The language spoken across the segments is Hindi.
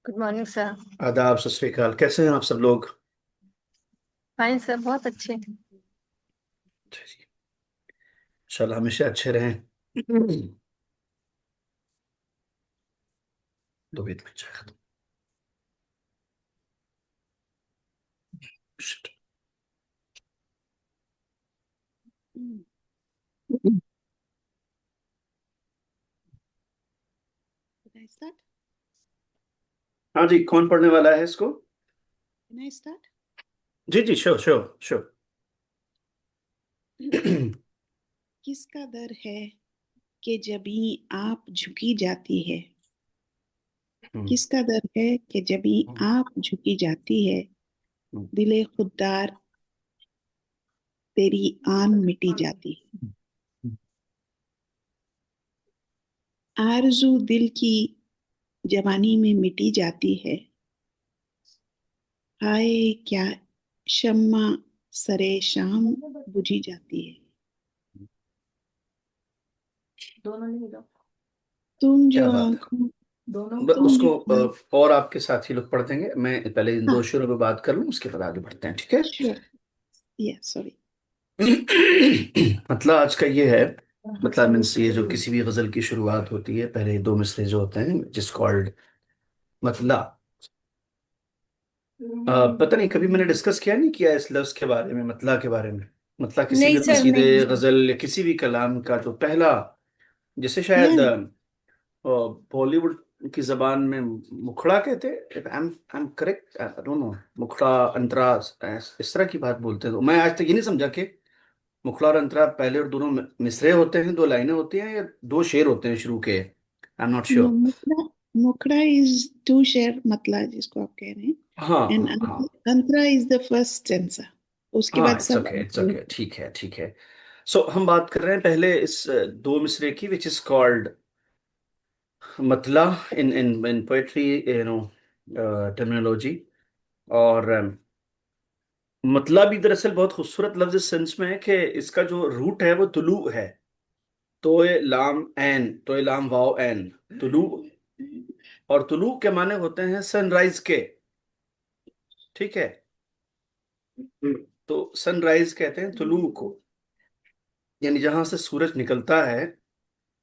Good morning sir. आदाब, सत श्री अकाल। कैसे हैं आप सब लोग? फाइन सर, बहुत अच्छे। अच्छा जी। इंशाल्लाह हमेशा अच्छे रहें। दो मिनट में चाय खत्म। Shit. Can I start? हाँ जी, कौन पढ़ने वाला है इसको? Can I start? जी जी, श्योर श्योर श्योर। किसका दर है कि जबी आप झुकी जाती है। किसका दर है कि जबी आप झुकी जाती है। दिले खुददार तेरी आन मिटी जाती है। आरज़ू दिल की जवानी में मिटी जाती है। हाय क्या शम्मा सरे शाम बुझी जाती है। दोनों नहीं दो। तुम क्या जो बात है। आंखों दोनों। तुम जो उसको और आपके साथी लोग पढ़ देंगे। मैं पहले इन हाँ दो शेरों में बात कर लूँ, उसके बाद आगे बढ़ते हैं, ठीक है? श्योर या सॉरी। मतलब आज का ये है। मतलब मीन्स ये जो किसी भी गजल की शुरुआत होती है, पहले दो मिसरे जो होते हैं जिस कॉल्ड मतलब। पता नहीं, कभी मैंने डिस्कस किया नहीं किया इस लफ्ज के बारे में, मतलब के बारे में। मतलब किसी नहीं भी सर, कसीदे, नहीं। गजल या किसी भी कलाम का जो पहला, जिसे या शायद बॉलीवुड की जबान में मुखड़ा कहते हैं। I am correct, I don't know. मुखड़ा, अंतरा, इस तरह की बात बोलते हैं। तो मैं आज तक ये नहीं समझा कि मुखड़ा और अंतरा पहले और दोनों मिसरे होते हैं, दो लाइनें होती हैं, या दो शेर होते हैं शुरू के। I am not no sure. मुकड़ा मुकड़ा इज टू शेयर मतला जिसको आप कह रहे हैं। हाँ एंड हाँ हाँ। अंतरा इज द फर्स्ट स्टेंसा। उसके हाँ, बाद इट्स सब ओके इट्स ओके, ठीक है ठीक है। सो हम बात कर रहे हैं पहले इस दो मिसरे की, विच इज कॉल्ड मतला इन पोएट्री, टर्मिनोलॉजी। और मतला भी दरअसल बहुत खूबसूरत लफ्ज इस सेंस में है कि इसका जो रूट है वो तुलू है। तोए लाम एन, तोए लाम वाव एन, तुलू। और तुलू के माने होते हैं सनराइज के। ठीक है। तो सनराइज कहते हैं तुलू को, यानी जहां से सूरज निकलता है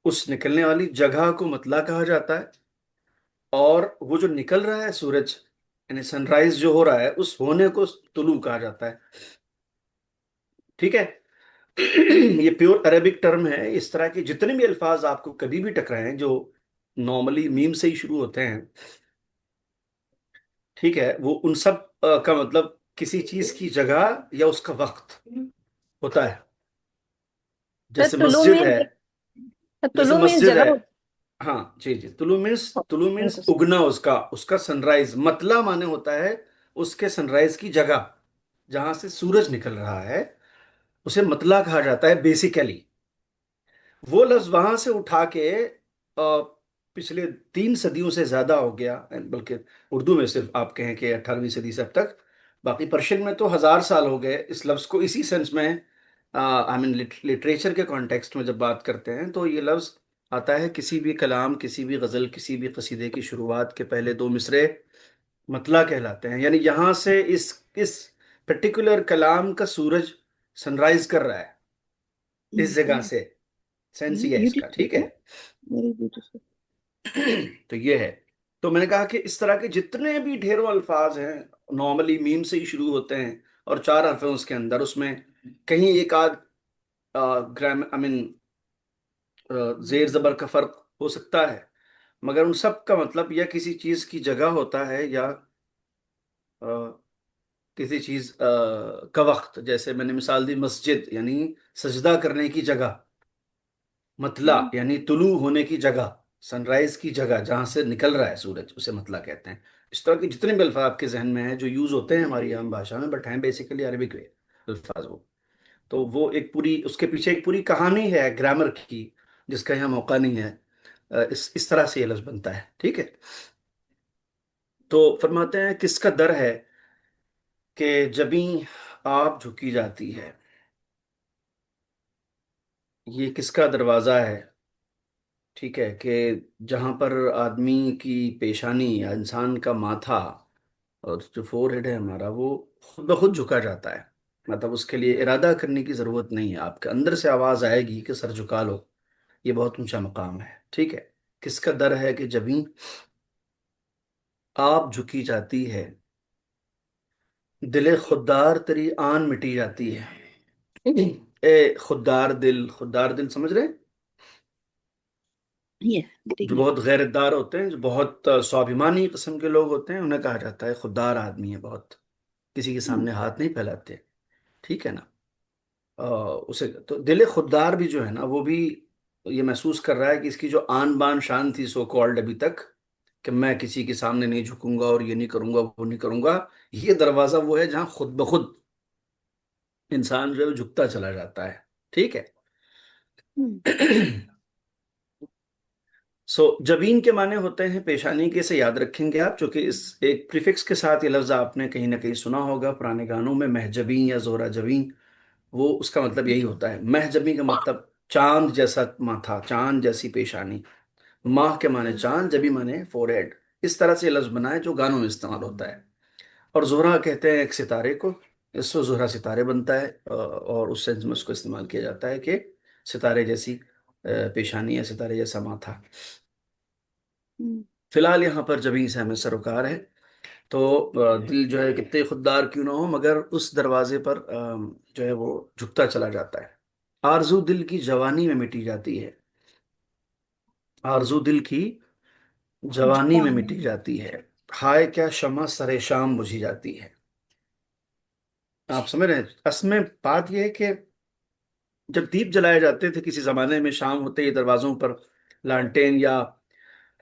उस निकलने वाली जगह को मतला कहा जाता है। और वो जो निकल रहा है सूरज, यानी सनराइज जो हो रहा है, उस होने को तुलू कहा जाता है। ठीक है। ये प्योर अरेबिक टर्म है। इस तरह के जितने भी अल्फाज आपको कभी भी टकराए हैं जो नॉर्मली मीम से ही शुरू होते हैं, ठीक है, वो उन सब का मतलब किसी चीज की जगह या उसका वक्त होता है। सर जैसे तुलु मस्जिद में है। जैसे तुलु में मस्जिद है। जगह हाँ जी जी, तुलु मीन्स होती उगना, उसका उसका सनराइज। मतला माने होता है उसके सनराइज की जगह, जहां से सूरज निकल रहा है, उसे मतला कहा जाता है बेसिकली। वो लफ्ज वहां से उठा के पिछले 3 सदियों से ज्यादा हो गया, बल्कि उर्दू में सिर्फ आप कहें कि 18वीं सदी से अब तक। बाकी पर्शियन में तो 1000 साल हो गए इस लफ्ज को इसी सेंस में। आई मीन लिटरेचर के कॉन्टेक्स्ट में जब बात करते हैं तो ये लफ्ज आता है किसी भी कलाम, किसी भी गजल, किसी भी कसीदे की शुरुआत के पहले दो मिसरे मतला कहलाते हैं। यानी यहां से इस पर्टिकुलर कलाम का सूरज सनराइज कर रहा है इस जगह से। सेंस ये है इसका, ठीक है। Beautiful very beautiful. तो ये है। तो मैंने कहा कि इस तरह के जितने भी ढेरों अल्फाज हैं नॉर्मली मीम से ही शुरू होते हैं, और चार हरफ हैं उसके अंदर, उसमें कहीं एक आध ग्राम आई मीन जेर जबर का फर्क हो सकता है, मगर उन सब का मतलब या किसी चीज की जगह होता है, या अ, किसी चीज का वक्त। जैसे मैंने मिसाल दी मस्जिद यानी सजदा करने की जगह, मतला यानी तुलू होने की जगह, सनराइज की जगह जहां से निकल रहा है सूरज, उसे मतला कहते हैं। इस तरह के जितने भी अल्फाज आपके जहन में हैं जो यूज होते हैं हमारी आम भाषा में, बट हैं बेसिकली अरबिक वे अल्फाज वो। तो वो एक पूरी, उसके पीछे एक पूरी कहानी है ग्रामर की, जिसका यहाँ मौका नहीं है। इस तरह से ये लफ्ज बनता है, ठीक है। तो फरमाते हैं किसका दर है कि जबी आप झुकी जाती है। ये किसका दरवाजा है ठीक है, कि जहां पर आदमी की पेशानी या इंसान का माथा और जो फोरहेड है हमारा, वो खुद ब खुद झुका जाता है। मतलब उसके लिए इरादा करने की जरूरत नहीं है, आपके अंदर से आवाज आएगी कि सर झुका लो। ये बहुत ऊंचा मकाम है। ठीक है। किसका दर है कि जबीं आप झुकी जाती है, दिले खुद्दार तेरी आन मिटी जाती है। खुद्दार दिल समझ रहे हैं? Yeah, जो दिल। बहुत गैरतदार होते हैं, जो बहुत स्वाभिमानी किस्म के लोग होते हैं, उन्हें कहा जाता है खुद्दार आदमी है बहुत, किसी के हम्म, सामने हाथ नहीं फैलाते। ठीक है ना? उसे तो दिल खुददार भी जो है ना, वो भी ये महसूस कर रहा है कि इसकी जो आन बान शान थी सो कॉल्ड अभी तक, कि मैं किसी के सामने नहीं झुकूंगा और ये नहीं करूंगा वो नहीं करूंगा, ये दरवाजा वो है जहां खुद ब खुद इंसान जो है वो झुकता चला जाता है। ठीक है। हम्म, जबीन के माने होते हैं पेशानी के, से याद रखेंगे आप, क्योंकि इस एक प्रीफिक्स के साथ ये लफ्ज आपने कहीं ना कहीं सुना होगा पुराने गानों में, महजबीन या जोरा जबीन। वो उसका मतलब यही होता है। महजबी का मतलब चांद जैसा माथा, चांद जैसी पेशानी। माह के माने चांद, जबी माने फोरहेड। इस तरह से लफ्ज बना है जो गानों में इस्तेमाल होता है। और जोहरा कहते हैं एक सितारे को, इससे जोहरा सितारे बनता है, और उस सेंस में उसको इस्तेमाल किया जाता है कि सितारे जैसी पेशानी या सितारे जैसा माथा। हम्म, फिलहाल यहाँ पर जबी से हमें सरोकार है। तो दिल जो है कितने खुददार क्यों ना हो, मगर उस दरवाजे पर जो है वो झुकता चला जाता है। आरजू दिल की जवानी में मिटी जाती है। आरजू दिल की जवानी में मिटी जापान। जाती है। हाय क्या शमा सरे शाम बुझी जाती है। आप समझ रहे हैं? असल में बात यह है कि जब दीप जलाए जाते थे किसी जमाने में, शाम होते ही दरवाजों पर लालटेन या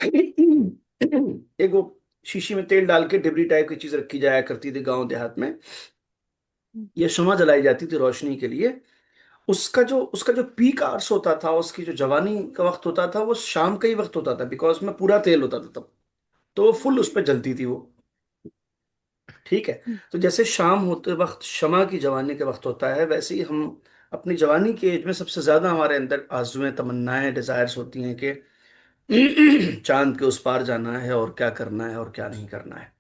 एक वो शीशी में तेल डाल के डिबरी टाइप की चीज रखी जाया करती थी गांव देहात में, हम्म, ये शमा जलाई जाती थी रोशनी के लिए। उसका जो पीक आवर्स होता था, उसकी जो जवानी का वक्त होता था, वो शाम का ही वक्त होता था, बिकॉज में पूरा तेल होता था तब। तो फुल उस पर जलती थी वो। ठीक है। हम्म, तो जैसे शाम होते वक्त शमा की जवानी का वक्त होता है, वैसे ही हम अपनी जवानी के एज में सबसे ज्यादा हमारे अंदर आरजुएं, तमन्नाएं, डिजायर्स होती हैं कि चांद के उस पार जाना है और क्या करना है और क्या नहीं करना है।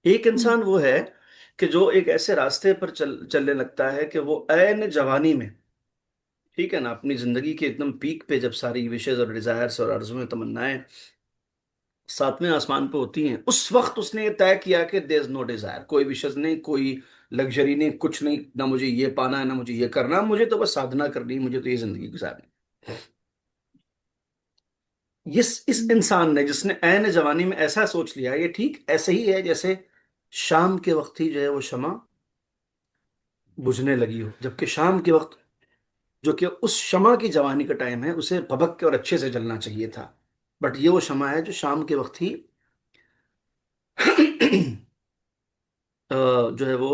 एक हम्म, इंसान वो है कि जो एक ऐसे रास्ते पर चलने लगता है कि वो ऐन जवानी में, ठीक है ना, अपनी जिंदगी के एकदम पीक पे, जब सारी विशेज और डिजायर्स और आरजुएं, तमन्नाएं सातवें आसमान पे होती हैं, उस वक्त उसने ये तय किया कि देयर इज नो डिजायर, कोई विशेष नहीं, कोई लग्जरी नहीं, कुछ नहीं, ना मुझे ये पाना है ना मुझे ये करना है, मुझे तो बस साधना करनी है, मुझे तो ये जिंदगी गुजारनी है। इस हम्म, इंसान ने, जिसने ऐन जवानी में ऐसा सोच लिया, ये ठीक ऐसे ही है जैसे शाम के वक्त ही जो है वो शमा बुझने लगी हो, जबकि शाम के वक्त, जो कि उस शमा की जवानी का टाइम है, उसे भभक के और अच्छे से जलना चाहिए था। बट ये वो शमा है जो शाम के वक्त ही जो है वो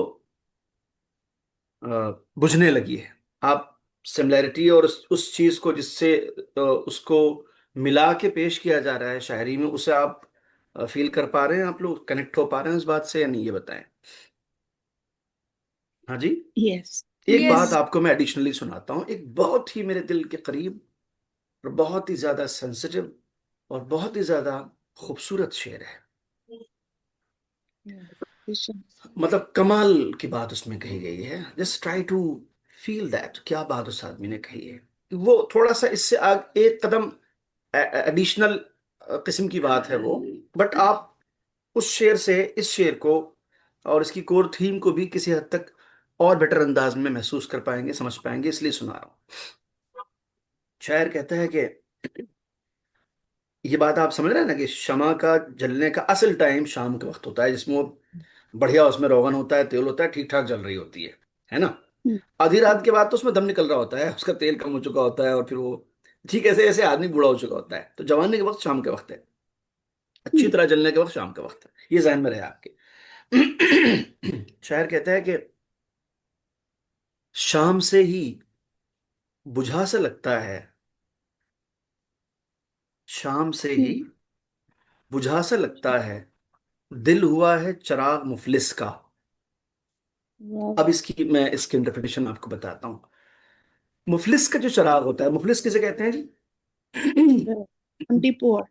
बुझने लगी है। आप सिमिलैरिटी और उस चीज को जिससे उसको मिला के पेश किया जा रहा है शायरी में, उसे आप फील कर पा रहे हैं? आप लोग कनेक्ट हो पा रहे हैं उस बात से या नहीं, ये बताएं। हाँ जी। yes, एक बात यस। आपको मैं एडिशनली सुनाता हूँ, एक बहुत ही मेरे दिल के करीब और बहुत ही ज्यादा सेंसिटिव और बहुत ही ज्यादा खूबसूरत शेर है। yeah, विशन। मतलब कमाल की बात उसमें कही गई है। Just try to feel that, क्या बात उस आदमी ने कही है। वो थोड़ा सा इससे आग एक कदम एडिशनल किस्म की बात है वो। बट आप उस शेर से इस शेर को और इसकी कोर थीम को भी किसी हद तक और बेटर अंदाज में महसूस कर पाएंगे, समझ पाएंगे, इसलिए सुना रहा हूँ। शायर कहता है कि ये बात आप समझ रहे हैं ना कि शमा का जलने का असल टाइम शाम के वक्त होता है, जिसमें वो बढ़िया, उसमें रोगन होता है, तेल होता है, ठीक ठाक जल रही होती है ना? हम्म, आधी रात हम्म, के बाद तो उसमें दम निकल रहा होता है, उसका तेल कम हो चुका होता है, और फिर वो ठीक ऐसे ऐसे आदमी बूढ़ा हो चुका होता है। तो जवानी के वक्त शाम के वक्त है, अच्छी हम्म, तरह जलने के वक्त शाम के वक्त है, ये जहन में रहे आपके। शायर कहता है कि शाम से ही बुझा सा लगता है, शाम से ही हम्म, बुझा सा लगता है, दिल हुआ है चिराग मुफलिस का। वाह, अब मैं इसकी इंटरप्रिटेशन आपको बताता हूँ। मुफलिस का जो चिराग होता है, मुफलिस किसे कहते हैं जी? Only poor.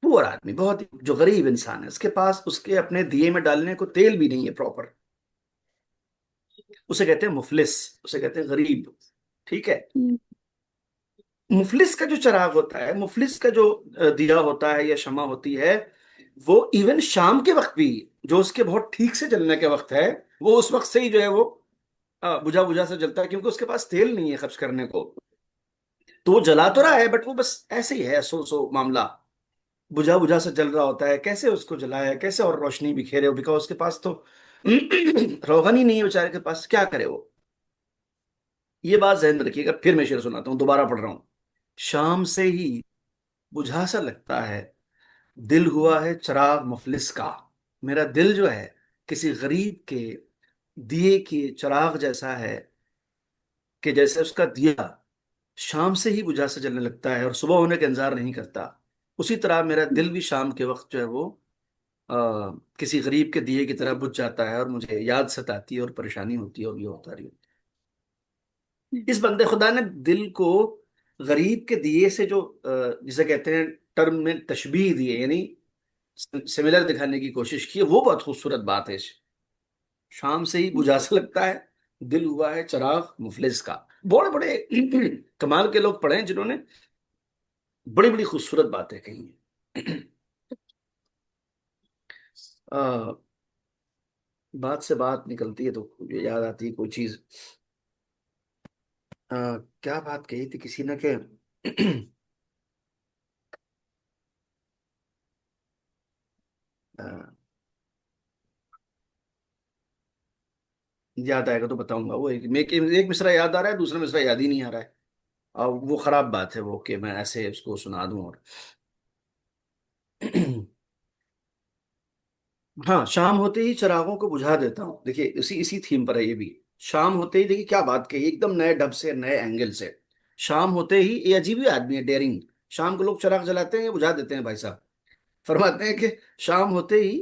पुअर आदमी, बहुत ही जो गरीब इंसान है, उसके पास उसके अपने दिए में डालने को तेल भी नहीं है प्रॉपर, उसे कहते हैं मुफलिस, उसे कहते हैं गरीब। ठीक है। मुफलिस का जो चिराग होता है, मुफलिस का जो दिया होता है या शमा होती है, वो इवन शाम के वक्त भी, जो उसके बहुत ठीक से जलने के वक्त है, वो उस वक्त से ही जो है वो बुझा बुझा से जलता है, क्योंकि उसके पास तेल नहीं है खर्च करने को। तो वो जला तो रहा है, बट वो बस ऐसे ही है, सो सो मामला, बुझा बुझा से जल रहा होता है। कैसे उसको जलाए, कैसे और रोशनी बिखेरे, बिकॉज उसके पास तो रोगन ही नहीं है बेचारे के पास, क्या करे वो। ये बात ध्यान में रखिएगा। फिर मैं शेर सुनाता हूँ, दोबारा पढ़ रहा हूँ। शाम से ही बुझा सा लगता है, दिल हुआ है चिराग मुफलिस का। मेरा दिल जो है किसी गरीब के दिए के चिराग जैसा है, कि जैसे उसका दिया शाम से ही बुझा से जलने लगता है और सुबह होने का इंतजार नहीं करता, उसी तरह मेरा दिल भी शाम के वक्त जो है वो आ, किसी गरीब के दिए की तरह बुझ जाता है, और मुझे याद सताती है और परेशानी होती है, और ये होता रही। इस बंदे खुदा ने दिल को गरीब के दिए से जो जिसे कहते हैं टर्म में तशबीह दिए, यानी सिमिलर दिखाने की कोशिश की है, वो बहुत खूबसूरत बात है। शाम से ही बुझा सा लगता है, दिल हुआ है चिराग मुफलिस का। बड़े बड़े कमाल के लोग पढ़े हैं जिन्होंने बड़ी बड़ी खूबसूरत बातें कही हैं। अ, बात से बात निकलती है तो मुझे याद आती है कोई चीज। अ, क्या बात कही थी किसी ने के अ, याद आएगा तो बताऊंगा। वो एक मिसरा याद आ रहा है, दूसरा मिसरा याद ही नहीं आ रहा है। और वो खराब बात है वो, कि मैं ऐसे उसको सुना दूं। और हाँ, शाम होते ही चिरागों को बुझा देता हूँ। देखिए इसी इसी थीम पर है ये भी। शाम होते ही, देखिए क्या बात कही, एकदम नए ढब से, नए एंगल से। शाम होते ही, ये अजीब ही आदमी है, डेयरिंग। शाम को लोग चिराग जलाते हैं या बुझा देते हैं भाई साहब? फरमाते हैं कि शाम होते ही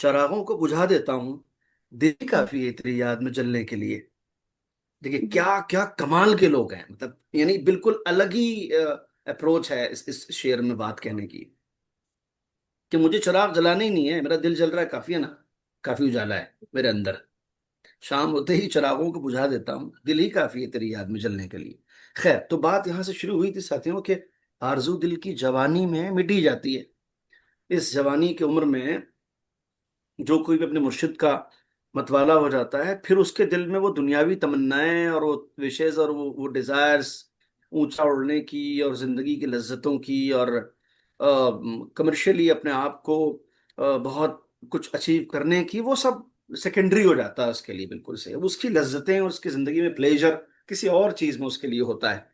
चिरागों को बुझा देता हूँ, दिल काफी है तेरी याद में जलने के लिए। देखिए क्या क्या कमाल के लोग हैं, मतलब यानी बिल्कुल अलग ही अप्रोच है इस शेर में बात कहने की, कि मुझे चिराग जलाना ही नहीं है, मेरा दिल जल रहा है, काफी है ना, काफी उजाला है मेरे अंदर। शाम होते ही चिरागों को बुझा देता हूँ, दिल ही काफी है तेरी याद में जलने के लिए। खैर, तो बात यहां से शुरू हुई थी साथियों, कि आरजू दिल की जवानी में मिटी जाती है। इस जवानी की उम्र में जो कोई भी अपने मुर्शिद का मतवाला हो जाता है, फिर उसके दिल में वो दुनियावी तमन्नाएं और वो विशेष और वो डिजायर्स, ऊंचा उड़ने की और जिंदगी की लज्जतों की, और कमर्शियली अपने आप को बहुत कुछ अचीव करने की, वो सब सेकेंडरी हो जाता है उसके लिए। बिल्कुल से उसकी लज्जतें और उसकी जिंदगी में प्लेजर किसी और चीज में उसके लिए होता है।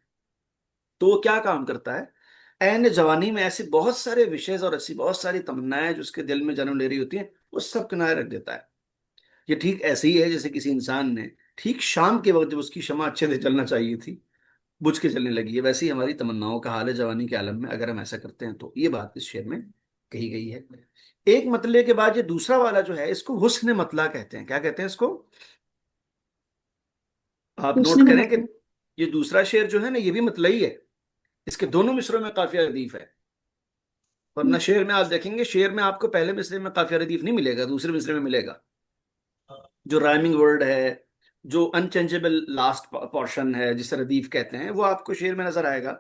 तो वो क्या काम करता है, ऐन जवानी में ऐसे बहुत सारे विशेष और ऐसी बहुत सारी तमन्नाएं जो उसके दिल में जन्म ले रही होती हैं, वो सब किनारे रख देता है। ये ठीक ऐसे ही है जैसे किसी इंसान ने ठीक शाम के वक्त जब उसकी शमा अच्छे से जलना चाहिए थी, बुझ के चलने लगी है, वैसे ही हमारी तमन्नाओं का हाल है जवानी के आलम में, अगर हम ऐसा करते हैं तो। ये बात इस शेर में कही गई है। एक मतले के बाद ये दूसरा वाला जो है, इसको हुस्न मतला कहते हैं। क्या कहते हैं इसको? आप नोट उसने करें कि मतलब ये दूसरा शेर जो है ना, ये भी मतलई है। इसके दोनों मिसरों में काफिया लतीफ है। वरना शेर में आप देखेंगे, शेर में आपको पहले मिसरे में काफिया लतीफ नहीं मिलेगा, दूसरे मिसरे में मिलेगा। जो राइमिंग वर्ड है, जो अनचेंजेबल लास्ट पोर्शन है जिसे रदीफ कहते हैं, वो आपको शेर में नजर आएगा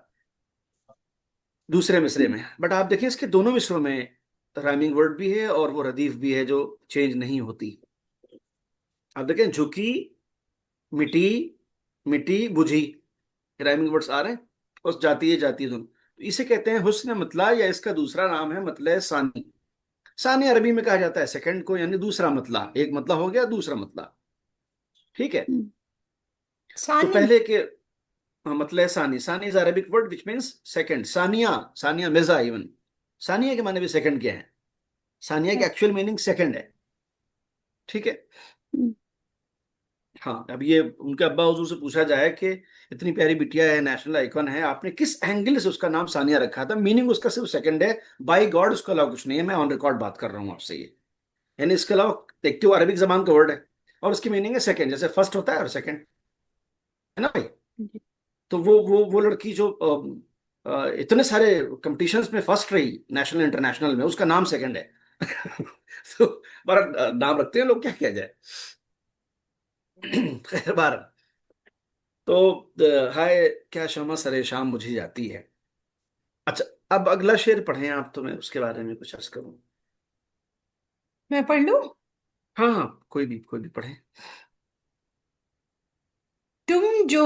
दूसरे मिसरे में। बट आप देखिए इसके दोनों मिसरों में राइमिंग वर्ड भी है और वो रदीफ भी है, जो चेंज नहीं होती। आप देखें, झुकी, मिटी, मिटी, बुझी, राइमिंग वर्ड्स आ रहे हैं, और जाती है दोनों। तो इसे कहते हैं हुस्न मतला, या इसका दूसरा नाम है मतला सानी। सानी अरबी में कहा जाता है सेकंड को, यानी दूसरा मतला। एक मतला हो गया, दूसरा मतला। ठीक है। तो सानी। पहले के मतलब सानी, सानी is Arabic word which means second. Sania, Sania Mirza even, Sania के माने भी सेकंड क्या है, सानिया की एक्चुअल मीनिंग सेकंड है। ठीक है। हाँ, अब ये उनके अब्बा हुजूर से पूछा जाए कि इतनी प्यारी बिटिया है, नेशनल आइकॉन है, आपने किस एंगल से उसका नाम सानिया रखा था? मीनिंग उसका सिर्फ सेकंड है, बाई गॉड, उसके अलावा कुछ नहीं है। मैं ऑन रिकॉर्ड बात कर रहा हूँ आपसे ये, यानी इसके अलावा देखते हो अरबिक जबान का वर्ड है और उसकी मीनिंग है सेकंड, जैसे फर्स्ट होता है और सेकंड, है ना भाई? तो वो लड़की जो इतने सारे कंपटीशंस में फर्स्ट रही, नेशनल इंटरनेशनल में, उसका नाम सेकंड है। तो पर नाम रखते हैं लोग, क्या किया जाए। खैर बार। तो हाय क्या क्षमा सरे शाम बुझी जाती है। अच्छा, अब अगला शेर पढ़ें आप, तो मैं उसके बारे में कुछ अर्ज करूं। मैं पढ़ लूं? हाँ हाँ, कोई भी पढ़ें। तुम जो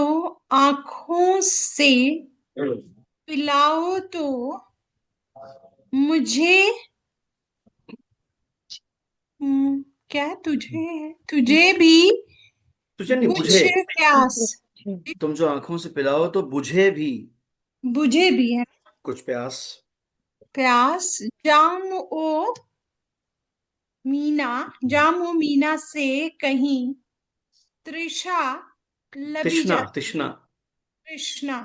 आंखों से पिलाओ तो मुझे क्या तुझे है, तुझे भी तुझे नहीं, बुझे। बुझे प्यास। तुम जो आंखों से पिलाओ तो बुझे भी बुझे भी है कुछ प्यास। प्यास। जाम ओ मीना, जाम ओ मीना से कहीं तृषा लबी तिश्ना जाती। तिश्ना। तृष्णा,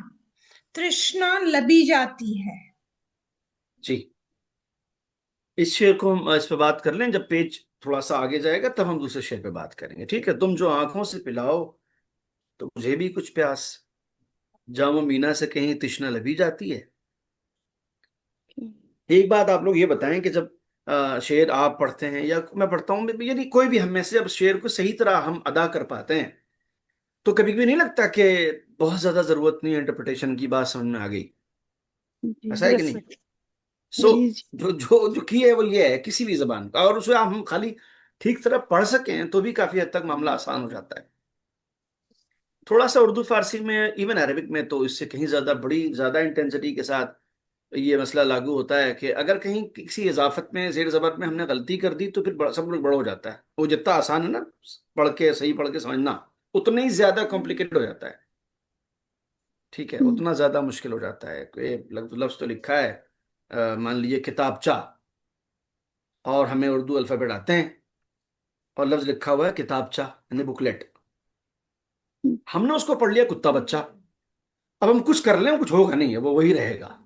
तृष्णा लबी जाती है। जी, इस शेर को हम इस पे बात कर लें जब पेज थोड़ा सा आगे जाएगा, तब हम दूसरे शेर पे बात करेंगे, ठीक है। तुम जो आंखों से पिलाओ तो मुझे भी कुछ प्यास, जामो मीना से कहीं तिश्ना लबी जाती है। एक बात आप लोग ये बताएं कि जब शेर आप पढ़ते हैं या मैं पढ़ता हूँ, यदि कोई भी हम में से जब शेर को सही तरह हम अदा कर पाते हैं, तो कभी कभी नहीं लगता कि बहुत ज्यादा जरूरत नहीं है इंटरप्रिटेशन की, बात समझ में आ गई। जी ऐसा है कि यस नहीं? सर। सो जी जी। जो की है वो ये है, किसी भी जबान का, और उसे हम खाली ठीक तरह पढ़ सकें तो भी काफी हद तक मामला आसान हो जाता है। थोड़ा सा उर्दू फारसी में, इवन अरबिक में तो इससे कहीं ज्यादा, बड़ी ज्यादा इंटेंसिटी के साथ ये मसला लागू होता है कि अगर कहीं किसी इजाफत में, जेर जबर में हमने गलती कर दी, तो फिर सब लोग बड़ा हो जाता है। वो जितना आसान है ना पढ़ के, सही पढ़ के समझना, उतना ही ज्यादा कॉम्प्लिकेटेड हो जाता है। ठीक है, उतना ज्यादा मुश्किल हो जाता है। कोई लफ्ज लफ्ज तो लिखा है, मान लीजिए किताबचा, और हमें उर्दू अल्फाबेट आते हैं, और लफ्ज लिखा हुआ है किताबचा यानी बुकलेट। हमने उसको पढ़ लिया कुत्ता बच्चा। अब हम कुछ कर लें कुछ होगा नहीं है, वो वही रहेगा।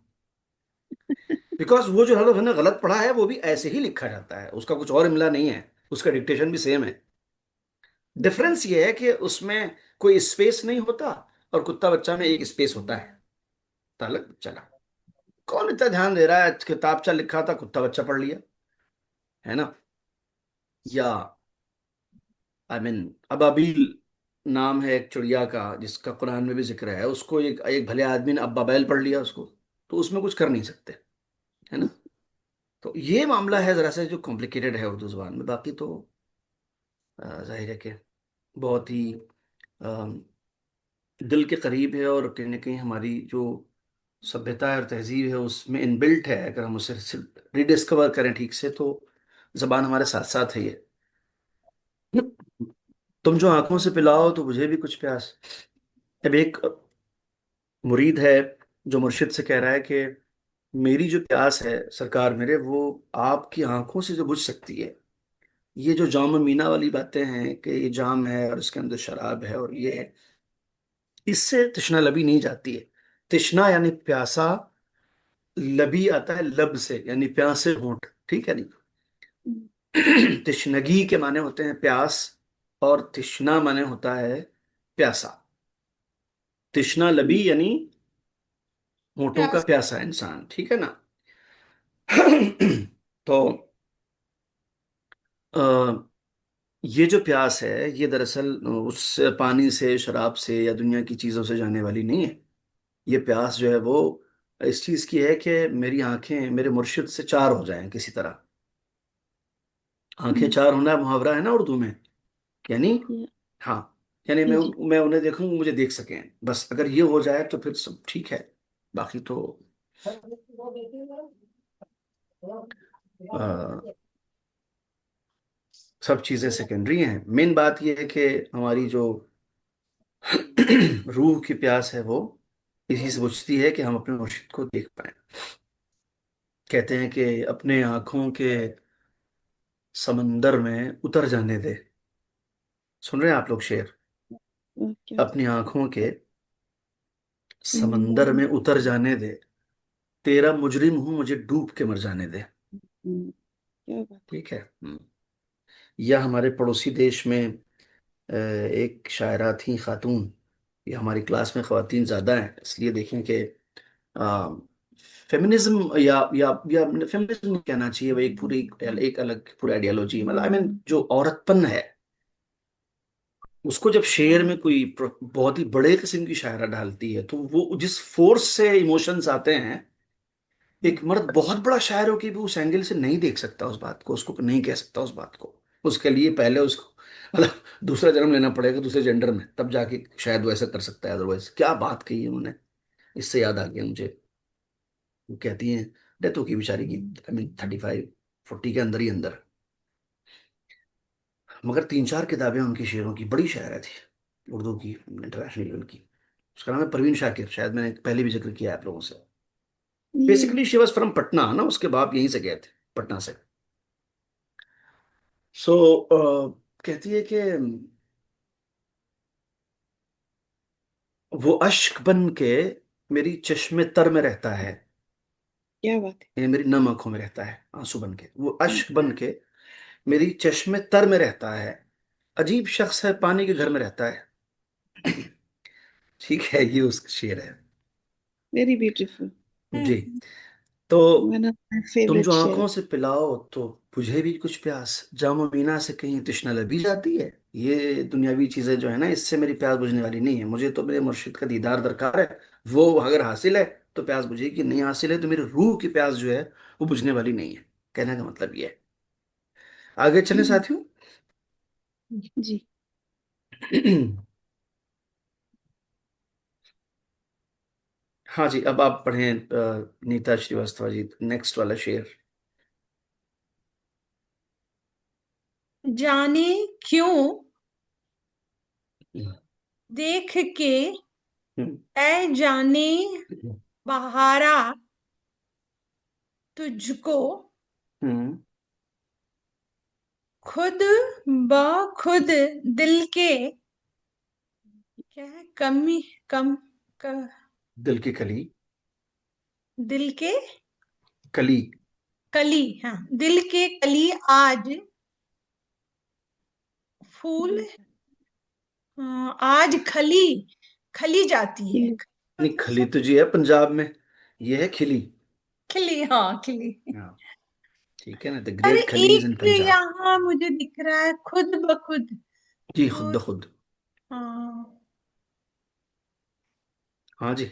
बिकॉज वो जो हलफ हमने गलत पढ़ा है वो भी ऐसे ही लिखा जाता है, उसका कुछ और इमला नहीं है, उसका डिक्टेशन भी सेम है। डिफरेंस ये है कि उसमें कोई स्पेस नहीं होता, और कुत्ता बच्चा में एक स्पेस होता है। तालक चला, कौन इतना ध्यान दे रहा है, किताबचा लिखा था कुत्ता बच्चा पढ़ लिया, है ना। या आई मीन अबाबील नाम है एक चिड़िया का, जिसका कुरान में भी जिक्र है, उसको एक भले आदमी ने अब्बाबैल पढ़ लिया उसको, तो उसमें कुछ कर नहीं सकते, है ना। तो ये मामला है जरा सा जो कॉम्प्लिकेटेड है उर्दू जुबान में। बाकी तो जाहिर है कि बहुत ही दिल के करीब है, और कहीं ना कहीं हमारी जो सभ्यता और तहजीब है उसमें इनबिल्ट है। अगर हम उसे रिडिस्कवर करें ठीक से, तो जबान हमारे साथ साथ है ये। तुम जो आंखों से पिलाओ तो मुझे भी कुछ प्यास। अब एक मुरीद है जो मुर्शिद से कह रहा है कि मेरी जो प्यास है सरकार मेरे, वो आपकी आंखों से जो बुझ सकती है। ये जो जाम मीना वाली बातें हैं कि ये जाम है और इसके अंदर शराब है और ये है, इससे तृष्णा लबी नहीं जाती है। तृष्णा यानी प्यासा, लबी आता है लब से यानी प्यासे होंठ, ठीक है नहीं। तृष्णगी के माने होते हैं प्यास, और तृष्णा माने होता है प्यासा। तृष्णा लबी यानी होठों का प्यास। प्यासा इंसान, ठीक है ना। तो अ, ये जो प्यास है ये दरअसल उस पानी से, शराब से या दुनिया की चीजों से जाने वाली नहीं है। ये प्यास जो है वो इस चीज की है कि मेरी आंखें मेरे मुर्शिद से चार हो जाएं किसी तरह। आंखें चार होना मुहावरा है ना उर्दू में, यानी हाँ, यानी जी जी। मैं उन्हें देखूं मुझे देख सकें, बस अगर ये हो जाए तो फिर सब ठीक है। बाकी तो अ, सब चीजें सेकेंडरी हैं। मेन बात ये है कि हमारी जो रूह की प्यास है वो इसी से बुझती है कि हम अपने मुर्शिद को देख पाए। कहते हैं कि अपने आंखों के समंदर में उतर जाने दे। सुन रहे हैं आप लोग शेर? क्या? अपनी आंखों के समंदर समंदर में। में उतर जाने दे, तेरा मुजरिम हूं मुझे डूब के मर जाने दे। क्या बात ठीक है। या हमारे पड़ोसी देश में एक शायरा थी खातून, ये हमारी क्लास में ख्वातीन ज़्यादा हैं इसलिए देखें कि फेमिनिज्म या फेमिनिज्म नहीं कहना चाहिए, वो एक पूरी एक अलग पूरी आइडियोलॉजी, मतलब आई मीन जो औरतपन है उसको जब शेर में कोई बहुत ही बड़े किस्म की शायरा डालती है, तो वो जिस फोर्स से इमोशंस आते हैं, एक मर्द बहुत बड़ा शायर हो के भी उस एंगल से नहीं देख सकता उस बात को, उसको नहीं कह सकता उस बात को। उसके लिए पहले उसको मतलब दूसरा जन्म लेना पड़ेगा दूसरे जेंडर में, तब जाके शायद वो ऐसा कर सकता है। अदरवाइज क्या बात कही है उन्होंने, इससे याद आ गया मुझे। वो कहती हैं, डेथ होगी बेचारी की, आई मीन 35-40 के अंदर ही अंदर, मगर 3-4 किताबें उनकी शेरों की, बड़ी शायरा थी उर्दू की, इंटरनेशनल लेवल की। उसका नाम है परवीन शाकिर, शायद मैंने पहले भी जिक्र किया है आप लोगों से। ये basically she was from Patna ना, उसके बाप यहीं से गए थे, पटना से। सो कहती है कि वो अश्क बन के मेरी चश्मे तर में रहता है, क्या बात यानी मेरी नम आंखों में रहता है आंसू बन के, वो है। अश्क बन के मेरी चश्मे तर में रहता है, अजीब शख्स है पानी के घर में रहता है। ठीक है, ये उसका शेर है। Very beautiful. जी। तो वन ऑफ माय तुम फेवरेट जो शेर। आंखों से पिलाओ तो बुझे भी कुछ प्यास, जामो मीना से कहीं तृष्णा लबी जाती है। ये दुनियावी चीजें जो है ना, इससे मेरी प्यास बुझने वाली नहीं है, मुझे तो मेरे मुर्शिद का दीदार दरकार है। वो अगर हासिल है तो प्यास बुझेगी, नहीं हासिल है तो मेरी रूह की प्यास जो है वो बुझने वाली नहीं है। कहने का मतलब ये है। आगे चले हम्म, साथियों। जी। हाँ जी, अब आप पढ़ें नीता श्रीवास्तव जी, नेक्स्ट वाला शेर। जाने क्यों हम्म। देख के, हम्म। ऐ जाने बहारा तुझको, हम्म। खुद ब खुद दिल के, क्या है, कमी कम क, दिल की कली। दिल के कली। कली, हाँ, दिल के कली आज फूल, आज खली खली जाती है। खिली। नहीं, मतलब खली तो जी है पंजाब में, ये है खिली। खिली, हाँ खिली। हाँ, ठीक है ना, द अरे ग्रेट खली इज इन एक पंजाब। यहाँ मुझे दिख रहा है, खुद ब खुद, जी, खुद ब खुद, खुद। हाँ। हाँ जी।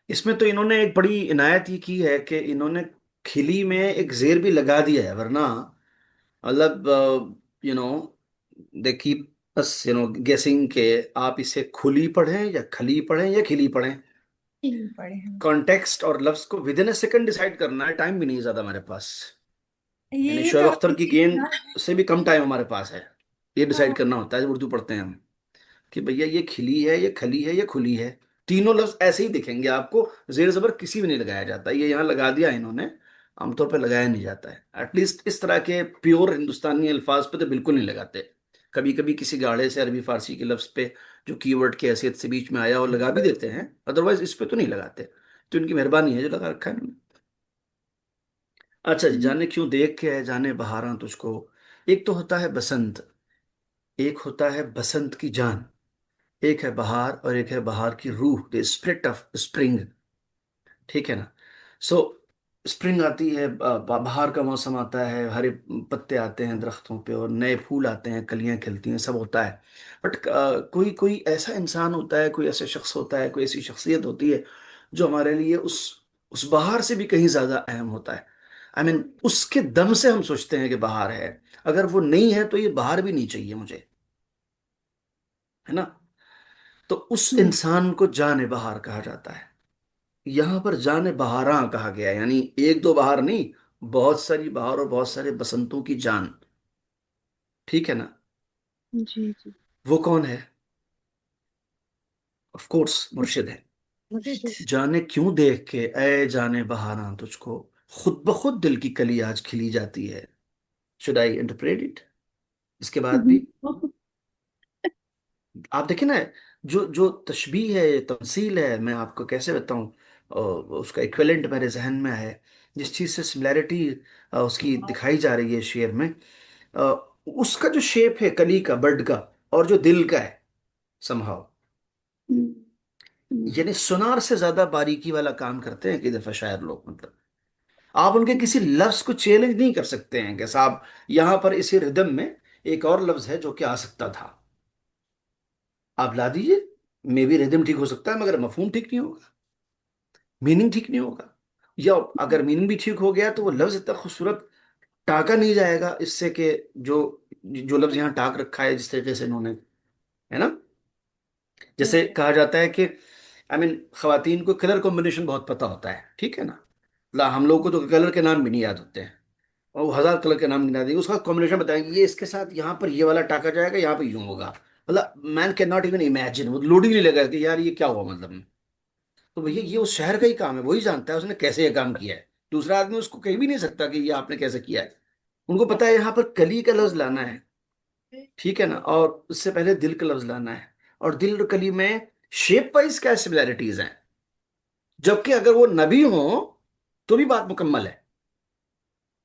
इसमें तो इन्होंने एक बड़ी इनायत ये की है कि इन्होंने खिली में एक जेर भी लगा दिया है, वरना मतलब you know they keep us गेसिंग के आप इसे खुली पढ़ें या खली पढ़ें या खिली पढ़ें। खिली पड़े हैं। कॉन्टेक्स्ट और लफ्ज को with in a second decide करना है, टाइम भी नहीं ज्यादा हमारे पास। यानी ये शोएब तो अख्तर आपने की सही गेंद कहा। से भी कम टाइम हमारे पास है। ये डिसाइड हाँ, करना होता है जब उर्दू पढ़ते हैं हम, कि भैया ये खिली है, ये खली है, ये खुली है। तीनों लफ्ज ऐसे ही दिखेंगे आपको, जेर जबर किसी में नहीं लगाया जाता, ये यहाँ लगा दिया इन्होंने, आमतौर पर लगाया नहीं जाता है। एटलीस्ट इस तरह के प्योर हिंदुस्तानी अल्फाज पे तो बिल्कुल नहीं लगाते। कभी कभी किसी गाढ़े से अरबी फारसी के लफ्ज पे जो कीवर्ड की हैसियत से बीच में आया और लगा भी देते हैं, अदरवाइज इस पे तो नहीं लगाते। तो इनकी मेहरबानी है जो लगा रखा है इन्होंने। अच्छा जी, हम्म, जाने क्यों देख के है जाने बहारां तुझको। एक तो होता है बसंत, एक होता है बसंत की जान, एक है बहार और एक है बहार की रूह, द स्पिरिट ऑफ स्प्रिंग। ठीक है ना। सो स्प्रिंग आती है, बहार का मौसम आता है, हरे पत्ते आते हैं दरख्तों पे और नए फूल आते हैं, कलियां खिलती हैं, सब होता है। बट कोई कोई ऐसा इंसान होता है, कोई ऐसा शख्स होता है, कोई ऐसी शख्सियत होती है जो हमारे लिए उस बहार से भी कहीं ज्यादा अहम होता है। आई मीन उसके दम से हम सोचते हैं कि बहार है, अगर वो नहीं है तो ये बहार भी नहीं चाहिए मुझे, है ना। तो उस हम्म, इंसान को जाने बहार कहा जाता है। यहां पर जाने बहारां कहा गया है, यानी एक दो बहार नहीं, बहुत सारी बहार और बहुत सारे बसंतों की जान। ठीक है ना। जी जी। वो कौन है? ऑफ कोर्स मुर्शिद है। मुझसे। जाने क्यों देख के ऐ जाने बहारां तुझको, खुद ब खुद दिल की कली आज खिली जाती है। Should I interpret it? इसके बाद भी आप देखें ना, जो जो तशबीह है, तमसील है, मैं आपको कैसे बताऊं, उसका इक्विवेलेंट मेरे जहन में है। जिस चीज़ से सिमिलैरिटी उसकी दिखाई जा रही है शेर में, अ, उसका जो शेप है कली का, बर्ड का, और जो दिल का है समहाउ, यानी सुनार से ज्यादा बारीकी वाला काम करते हैं कई दफा शायर लोग, मतलब आप उनके किसी लफ्ज को चैलेंज नहीं कर सकते हैं कि साहब यहां पर इसी रिदम में एक और लफ्ज है जो कि आ सकता था, आप ला दीजिए। मे बी रिदम ठीक हो सकता है मगर मफहूम ठीक नहीं होगा, मीनिंग ठीक नहीं होगा। या अगर मीनिंग भी ठीक हो गया तो वो लफ्ज इतना खूबसूरत टाका नहीं जाएगा इससे कि जो जो लफ्ज यहाँ टाक रखा है जिस तरीके से इन्होंने, है ना। जैसे कहा जाता है कि आई मीन खवातीन को कलर कॉम्बिनेशन बहुत पता होता है, ठीक है ना। ला हम लोग को तो कलर के नाम भी नहीं याद होते हैं, और वो हजार कलर के नाम गिना देंगे, उसका कॉम्बिनेशन बताएंगे ये इसके साथ यहाँ पर ये वाला टाका जाएगा, यहाँ पे यूं होगा। मतलब man can not even imagine, वो लोड ही नहीं लगा कि यार ये क्या हुआ मतलब। तो भैया ये उस शहर का ही काम है, वही जानता है उसने कैसे ये काम किया है, दूसरा आदमी उसको कह भी नहीं सकता कि ये आपने कैसे किया है। उनको पता है यहाँ पर कली का लफ्ज लाना है, ठीक है ना, और उससे पहले दिल का लफ्ज लाना है, और दिल और कली में शेप वाइज क्या सिमिलैरिटीज हैं, जबकि अगर वो नबी हो तो भी बात मुकम्मल है।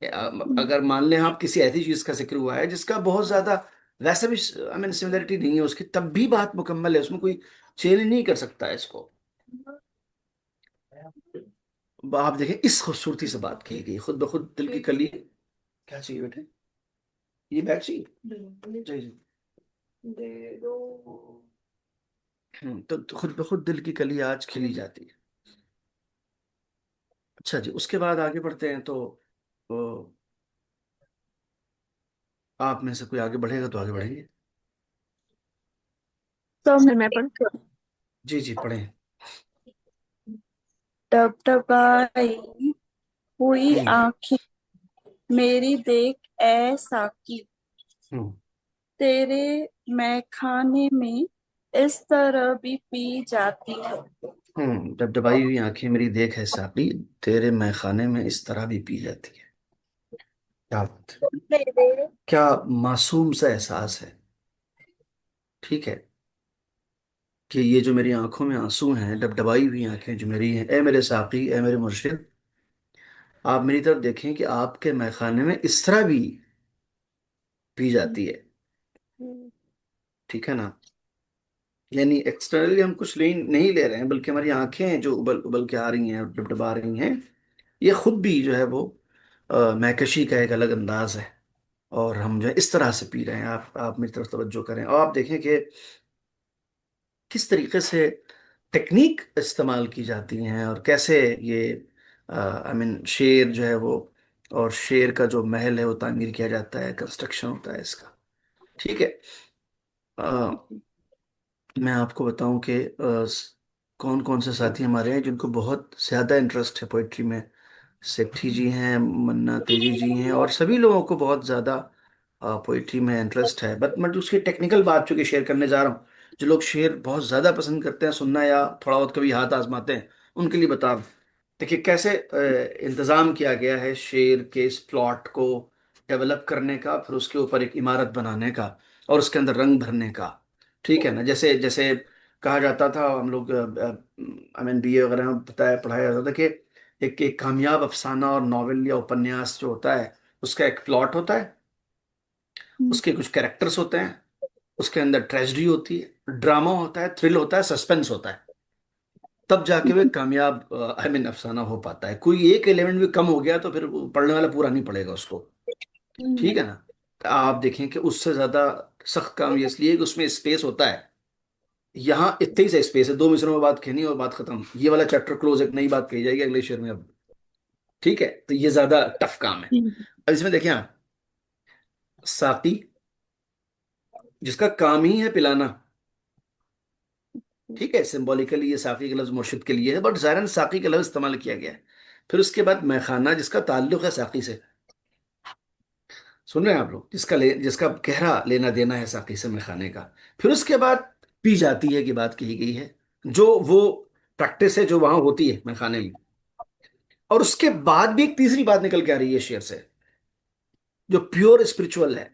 अगर मान लें आप किसी ऐसी चीज का जिक्र हुआ है जिसका बहुत ज्यादा वैसे भी आई मीन सिमिलरिटी नहीं है उसकी, तब भी बात मुकम्मल है, उसमें कोई चेंज नहीं कर सकता है इसको। आप देखें इस खूबसूरती से बात की गई, खुद ब खुद दिल की कली। क्या चाहिए बेटे, ये बैग चाहिए जी जी। तो खुद ब खुद दिल की कली आज खिली जाती है। अच्छा जी, उसके बाद आगे बढ़ते हैं तो आप में से कोई आगे बढ़ेगा तो आगे बढ़ेंगे। तो मैं पढ़ती हूँ। जी जी पढ़ें। टपटपाई हुई हम्म आंखें मेरी देख ऐ साकी, हम्म तेरे मैखाने में इस तरह भी पी जाती है। डबडबाई हुई आंखें मेरी देख है साकी, तेरे मैखाने में इस तरह भी पी जाती है। क्या बात है, मेरे क्या मासूम सा एहसास है, ठीक है, कि ये जो मेरी आंखों में आंसू हैं, डबडबाई हुई आंखें जो मेरी हैं, ए मेरे साकी ए मेरे मुर्शिद, आप मेरी तरफ देखें कि आपके मैखाने में इस तरह भी पी जाती है, ठीक है ना। यानी एक्सटर्नली हम कुछ नहीं ले रहे हैं, बल्कि हमारी आंखें हैं जो उबल उबल के आ रही हैं और डबडबा रही हैं, ये खुद भी जो है वो महकशी का एक अलग अंदाज है, और हम जो है इस तरह से पी रहे हैं। आप मेरी तरफ तवज्जो करें और आप देखें कि किस तरीके से टेक्निक इस्तेमाल की जाती हैं, और कैसे ये आई मीन शेर जो है वो, और शेर का जो महल है वो तामीर किया जाता है, कंस्ट्रक्शन होता है इसका, ठीक है। मैं आपको बताऊं कि कौन कौन से साथी हमारे हैं जिनको बहुत ज़्यादा इंटरेस्ट है पोइट्री में। सेठी जी हैं, मन्ना तेजी जी हैं, और सभी लोगों को बहुत ज़्यादा पोइट्री में इंटरेस्ट है। बट मैं उसकी टेक्निकल बात चूंकि शेयर करने जा रहा हूँ, जो लोग शेर बहुत ज़्यादा पसंद करते हैं सुनना या थोड़ा बहुत कभी हाथ आजमाते हैं, उनके लिए बता दूं। देखिए कैसे इंतज़ाम किया गया है शेर के इस प्लॉट को डेवलप करने का, फिर उसके ऊपर एक इमारत बनाने का, और उसके अंदर रंग भरने का, ठीक है ना। जैसे जैसे कहा जाता था, हम लोग आई मीन बीए वगैरह में बताया पढ़ाया जाता था कि एक कामयाब अफसाना और नॉवेल या उपन्यास जो होता है, उसका एक प्लॉट होता है, उसके कुछ कैरेक्टर्स होते हैं, उसके अंदर ट्रेजेडी होती है, ड्रामा होता है, थ्रिल होता है, सस्पेंस होता है, तब जाके वो एक कामयाब आई मीन अफसाना हो पाता है। कोई एक एलिमेंट भी कम हो गया तो फिर वो पढ़ने वाला पूरा नहीं पढ़ेगा उसको, ठीक है ना। तो आप देखें कि उससे ज्यादा सख्त काम ये इसलिए कि उसमें स्पेस होता है, यहाँ इतने ही से स्पेस है, दो मिसरों में बात कहनी और बात खत्म, ये वाला चैप्टर क्लोज, एक नई बात कही जाएगी अगले शेर में अब, ठीक है। तो ये ज्यादा टफ काम है। अब इसमें देखिए आप, साकी जिसका काम ही है पिलाना, ठीक है, सिंबॉलिकली ये साकी का लफ्ज मुर्शिद के लिए है, बट जाहिरन साकी का लफ्ज इस्तेमाल किया गया है। फिर उसके बाद मैखाना जिसका ताल्लुक है साकी से, सुन रहे हैं आप लोग, जिसका गहरा लेना देना है साकी से मैखाने का। फिर उसके बाद पी जाती है की बात कही गई है, जो वो प्रैक्टिस है जो वहां होती है मैखाने में। और उसके बाद भी एक तीसरी बात निकल के आ रही है शेर से, जो प्योर स्पिरिचुअल है,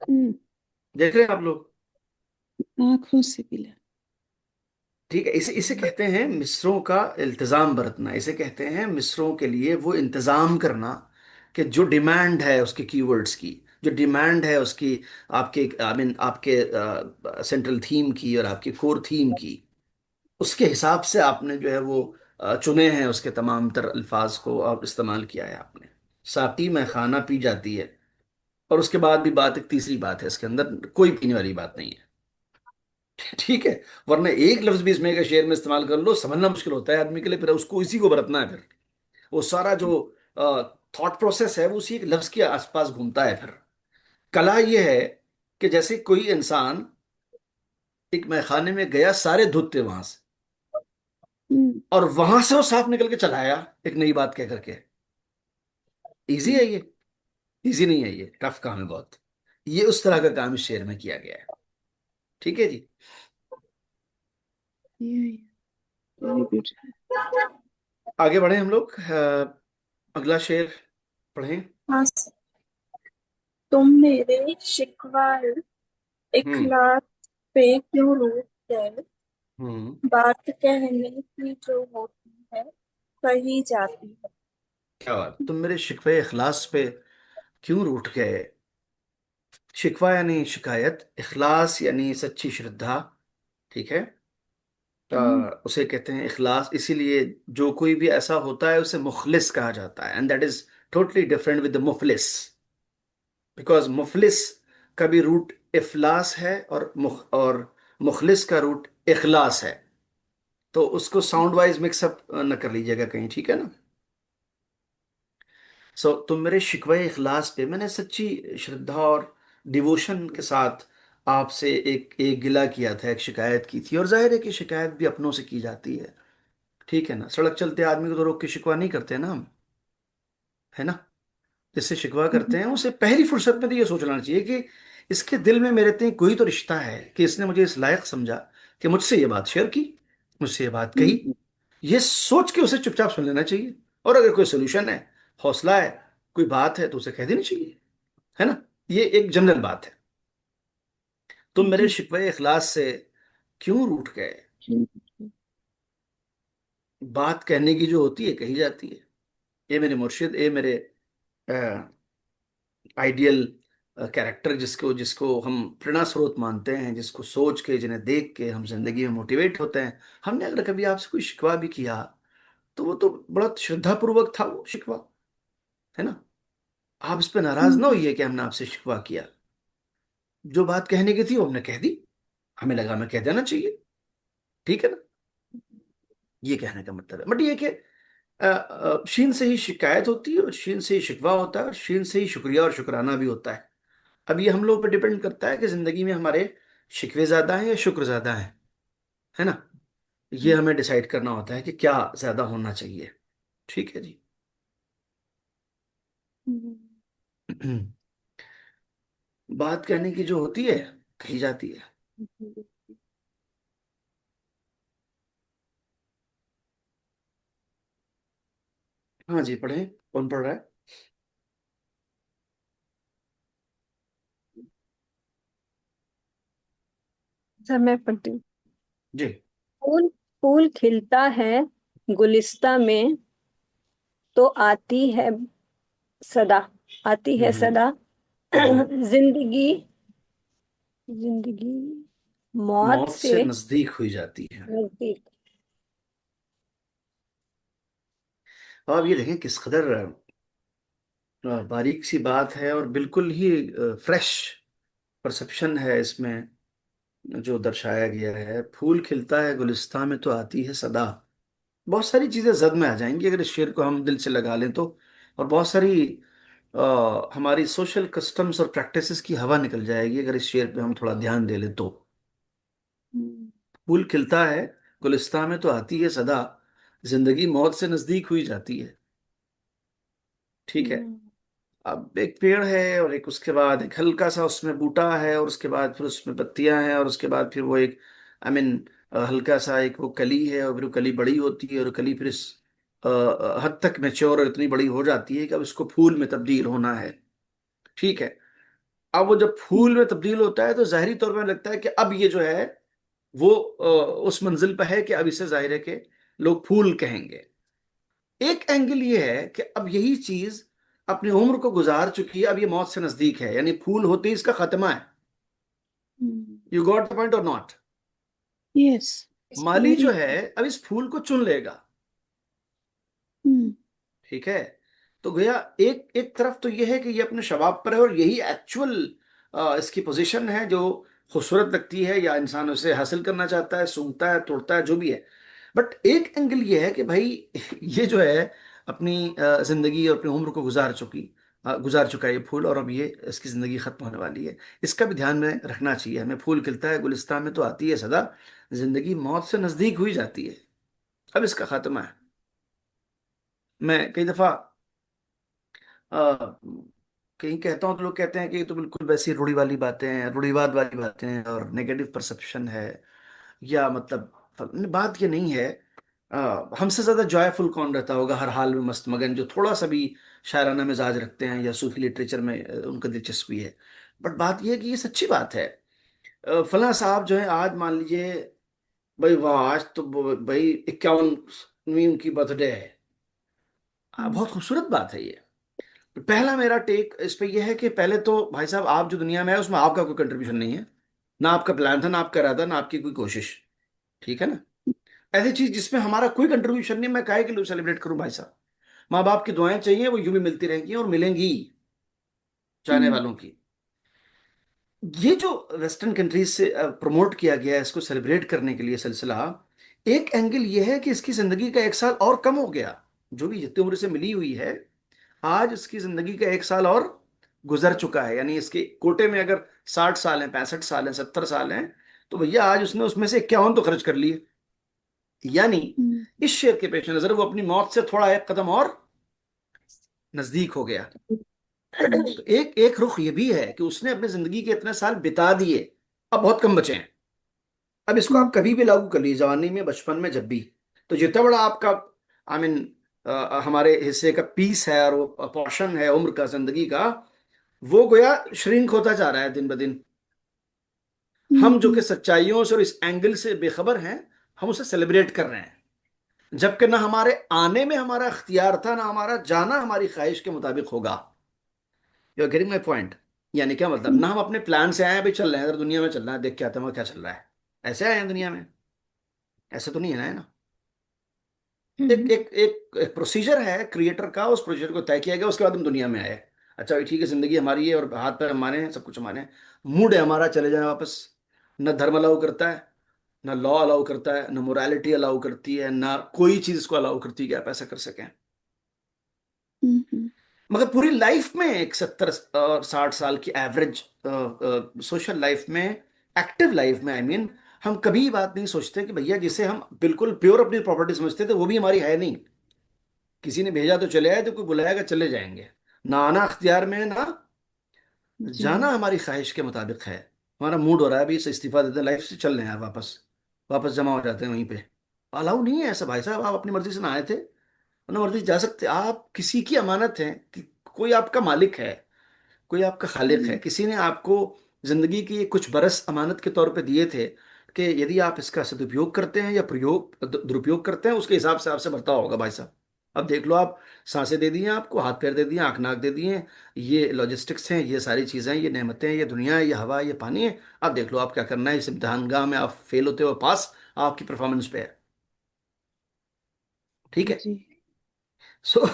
देख रहे हैं आप लोग, आंखों से पिला। ठीक है। इसे इसे कहते हैं मिसरों का इल्तिजाम बरतना, इसे कहते हैं मिसरों के लिए वो इंतजाम करना कि जो डिमांड है उसके कीवर्ड्स की, जो डिमांड है उसकी, आपके आई मीन आपके सेंट्रल थीम की और आपकी कोर थीम की, उसके हिसाब से आपने जो है वो चुने हैं उसके तमाम तर अल्फाज को और इस्तेमाल किया है आपने। साटी में खाना पी जाती है, और उसके बाद भी बात, एक तीसरी बात है इसके अंदर, कोई पीने वाली बात नहीं है। ठीक है। वरना एक लफ्ज भी इसमें अगर शेर में इस्तेमाल कर लो, समझना मुश्किल होता है आदमी के लिए, फिर उसको इसी को बरतना है। फिर वो सारा जो थॉट प्रोसेस है वो उसी एक लफ्ज के आसपास घूमता है। फिर कला ये है कि जैसे कोई इंसान एक मैखाने में गया, सारे धुत थे वहां से, हम्म, और वहां से वो साफ निकल के चला आया एक नई बात कह करके। इजी है ये? इजी नहीं है, ये टफ काम है बहुत। ये उस तरह का काम इस शेर में किया गया है। ठीक है जी। Very beautiful. आगे बढ़े हम लोग। अगला शेर पढ़ें। हाँ सर। तुम मेरे शिकवाए हम्म। इखलास पे क्यों रूठ गए, हम्म। बात कहने की जो होती है कही जाती है। क्या बात, तुम मेरे शिकवे इखलास पे क्यों रूठ गए? शिकवा यानी शिकायत, इखलास यानी सच्ची श्रद्धा। ठीक है। उसे कहते हैं इखलास, इसीलिए जो कोई भी ऐसा होता है उसे मुखलिस कहा जाता है, and that is totally different with the मुफलिस। बिकॉज मुफलिस का भी रूट इफलास है, और मुखलिस का रूट इखलास है। तो उसको साउंड वाइज मिक्सअप न कर लीजिएगा कहीं, ठीक है ना। सो तुम मेरे शिकवे इखलास पे, मैंने सच्ची श्रद्धा और डिवोशन के साथ आपसे एक एक गिला किया था, एक शिकायत की थी। और जाहिर है कि शिकायत भी अपनों से की जाती है, ठीक है ना। सड़क चलते आदमी को तो रोक के शिकवा नहीं करते ना हम, है ना। जिससे शिकवा करते हैं उसे पहली फुर्सत में तो ये सोच लेना चाहिए कि इसके दिल में मेरे तय कोई तो रिश्ता है, कि इसने मुझे इस लायक समझा कि मुझसे ये बात शेयर की, मुझसे ये बात कही। ये सोच के उसे चुपचाप सुन लेना चाहिए। और अगर कोई सोल्यूशन है, हौसला है, कोई बात है, तो उसे कह देनी चाहिए, है ना। ये एक जनरल बात है। तुम मेरे शिकवे इखलास से क्यों रूठ गए? बात कहने की जो होती है कही जाती है। ये मेरे मुर्शिद, ये मेरे आइडियल कैरेक्टर, जिसको जिसको हम प्रेरणा स्रोत मानते हैं, जिसको सोच के, जिन्हें देख के हम जिंदगी में मोटिवेट होते हैं। हमने अगर कभी आपसे कोई शिकवा भी किया, तो वो तो बड़ा श्रद्धापूर्वक था वो शिकवा, है ना। आप इस पे नाराज ना होइए कि हमने आपसे शिकवा किया। जो बात कहने की थी वो हमने कह दी, हमें लगा हमें कह देना चाहिए, ठीक है ना। ये कहने का मतलब है। बट ये कि शीन से ही शिकायत होती है, और शीन से ही शिकवा होता है, और शीन से ही शुक्रिया और शुक्राना भी होता है। अब ये हम लोग पे डिपेंड करता है कि जिंदगी में हमारे शिकवे ज्यादा हैं या शुक्र ज्यादा है ना। ये हमें डिसाइड करना होता है कि क्या ज्यादा होना चाहिए। ठीक है जी। बात कहने की जो होती है कही जाती है। हाँ जी, पढ़े। कौन पढ़ रहा है? सर मैं पढ़ती हूँ। जी। फूल फूल खिलता है गुलिस्ता में, तो सदा आती है हम्म। सदा। हम्म। जिंदगी जिंदगी मौत मौत से से नजदीक हुई जाती है। नजदीक। तो आप ये देखें किस कदर बारीक सी बात है, और बिल्कुल ही फ्रेश परसेप्शन है इसमें जो दर्शाया गया है। फूल खिलता है गुलिस्तान में, तो आती है सदा। बहुत सारी चीजें जद में आ जाएंगी अगर इस शेर को हम दिल से लगा लें तो। और बहुत सारी हमारी सोशल कस्टम्स और प्रैक्टिसेस की हवा निकल जाएगी अगर इस शेर पे हम थोड़ा ध्यान दे लें तो। फूल खिलता है गुलिस्तान में, तो आती है सदा। जिंदगी मौत से नजदीक हुई जाती है। ठीक है। अब एक पेड़ है, और एक उसके बाद एक हल्का सा उसमें बूटा है, और उसके बाद फिर उसमें पत्तियां हैं, और उसके बाद फिर वो एक आई मीन हल्का सा एक वो कली है, और फिर वो कली बड़ी होती है, और कली फिर इस हद तक मैच्योर और इतनी बड़ी हो जाती है कि अब इसको फूल में तब्दील होना है। ठीक है। अब वो जब फूल में तब्दील होता है, तो जाहिरी तौर पर लगता है कि अब ये जो है वो उस मंजिल पर है कि अब इसे जाहिर है कि लोग फूल कहेंगे। एक एंगल ये है कि अब यही चीज अपनी उम्र को गुजार चुकी है, अब ये मौत से नजदीक है, यानी फूल होते ही इसका खात्मा है। यू गॉट द पॉइंट और नॉट? Yes, Mali very. जो है अब इस फूल को चुन लेगा, ठीक है। तो गया एक एक तरफ तो ये है कि ये अपने शबाब पर है और यही एक्चुअल इसकी पोजीशन है जो खूबसूरत लगती है या इंसान उसे हासिल करना चाहता है, सूंघता है, तोड़ता है, जो भी है। बट एक एंगल ये है कि भाई ये जो है अपनी जिंदगी और अपनी उम्र को गुजार चुका है ये फूल, और अब ये इसकी जिंदगी खत्म होने वाली है। इसका भी ध्यान में रखना चाहिए हमें। फूल खिलता है गुलिस्तान में तो आती है सदा, जिंदगी मौत से नजदीक हुई जाती है, अब इसका खात्मा है। मैं कई दफा आ, कहीं कहता हूँ तो लोग कहते हैं कि ये तो बिल्कुल वैसी रूढ़ी वाली बातें हैं, रूढ़िवाद वाली बातें हैं और नेगेटिव परसेप्शन है, या मतलब बात ये नहीं है। हमसे ज्यादा जॉयफुल कौन रहता होगा, हर हाल में मस्त मगन, जो थोड़ा सा भी शायराना मिजाज रखते हैं या सूफी लिटरेचर में उनका दिलचस्पी है। बट बात यह है कि ये सच्ची बात है। फला साहब जो है आज मान लीजिए, भाई वाह आज तो भाई 51वीं उनकी बर्थडे है। बहुत खूबसूरत बात है ये। पहला मेरा टेक इस पे यह है कि पहले तो भाई साहब आप जो दुनिया में है उसमें आपका कोई कंट्रीब्यूशन नहीं है, ना आपका प्लान था, ना आपका इरादा, ना आपकी कोई कोशिश, ठीक है ना। ऐसी चीज जिसमें हमारा कोई कंट्रीब्यूशन नहीं, मैं काहे के लिए सेलिब्रेट करूं भाई साहब। माँ बाप की दुआएं चाहिए, वो यूं भी मिलती रहेंगी और मिलेंगी चाहने वालों की। ये जो वेस्टर्न कंट्रीज से प्रमोट किया गया है इसको सेलिब्रेट करने के लिए सिलसिला, एक एंगल ये है कि इसकी जिंदगी का 1 साल और कम हो गया। जो भी जितनी उम्र से मिली हुई है, आज इसकी जिंदगी का 1 साल और गुजर चुका है। यानी इसके कोटे में अगर 60 साल हैं, 65 साल हैं, 70 साल हैं, तो भैया आज उसने उसमें से 51 तो खर्च कर लिए। यानी इस शेर के पेश नजर वो अपनी मौत से थोड़ा एक कदम और नजदीक हो गया। तो एक एक रुख ये भी है कि उसने अपनी जिंदगी के इतने साल बिता दिए, अब बहुत कम बचे हैं। अब इसको आप कभी भी लागू कर लीजिए, जवानी में, बचपन में, जब भी। तो जितना बड़ा आपका आई मीन हमारे हिस्से का पीस है और वो पोर्शन है उम्र का, जिंदगी का, वो गोया श्रिंक होता जा रहा है दिन ब दिन। हम जो कि सच्चाइयों से और इस एंगल से बेखबर हैं, हम उसे सेलिब्रेट कर रहे हैं, जबकि ना हमारे आने में हमारा अख्तियार था, ना हमारा जाना हमारी ख्वाहिश के मुताबिक होगा। You are getting my point? यानी क्या मतलब, ना हम अपने प्लान से आए हैं, भाई चल रहे हैं इधर दुनिया में, चल रहा है, देख के आते हैं वहाँ क्या चल रहा है, ऐसे आए हैं दुनिया में। ऐसे तो नहीं है ना, है ना। एक एक एक, एक प्रोसीजर है क्रिएटर का, उस प्रोसीजर को तय किया गया, उसके बाद हम दुनिया में आए। अच्छा भाई ठीक है, जिंदगी हमारी है और हाथ पैर हमारे हैं, सब कुछ हमारे हैं। मूड है हमारा चले जाए वापस। न धर्म अलाउ करता है, ना लॉ अलाउ करता है, ना मोरालिटी अलाउ करती है, ना कोई चीज इसको अलाउ करती है कि आप ऐसा कर सकें। मगर पूरी लाइफ में एक 70 और 60 साल की एवरेज सोशल लाइफ में, एक्टिव लाइफ में आई मीन, हम कभी ये बात नहीं सोचते कि भैया जिसे हम बिल्कुल प्योर अपनी प्रॉपर्टी समझते थे वो भी हमारी है नहीं। किसी ने भेजा तो चले आए, तो कोई बुलाएगा चले जाएंगे। ना आना अख्तियार में है, ना जाना हमारी ख्वाहिश के मुताबिक है। हमारा मूड हो रहा है अभी से इस्तीफा देते हैं लाइफ से, चल रहे हैं यार वापस, वापस जमा हो जाते हैं वहीं पे। अलाउ नहीं है ऐसा भाई साहब। आप अपनी मर्जी से ना आए थे, अपनी मर्जी से जा सकते। आप किसी की अमानत हैं कि कोई आपका मालिक है, कोई आपका खालिक है। किसी ने आपको जिंदगी की कुछ बरस अमानत के तौर पे दिए थे कि यदि आप इसका सदुपयोग करते हैं या दुरुपयोग करते हैं, उसके हिसाब से आपसे बर्ताव होगा भाई साहब। अब देख लो, आप सांसें दे दी हैं, आपको हाथ पैर दे दिए, आंख नाक दे दिए हैं, ये लॉजिस्टिक्स हैं, ये सारी चीजें हैं, ये नेमतें हैं, ये दुनिया है, ये हवा है, ये पानी है। अब देख लो आप क्या करना है। इस इम्तिहानगाह में आप फेल होते हो पास, आपकी परफॉर्मेंस पे है, ठीक है। जी। सो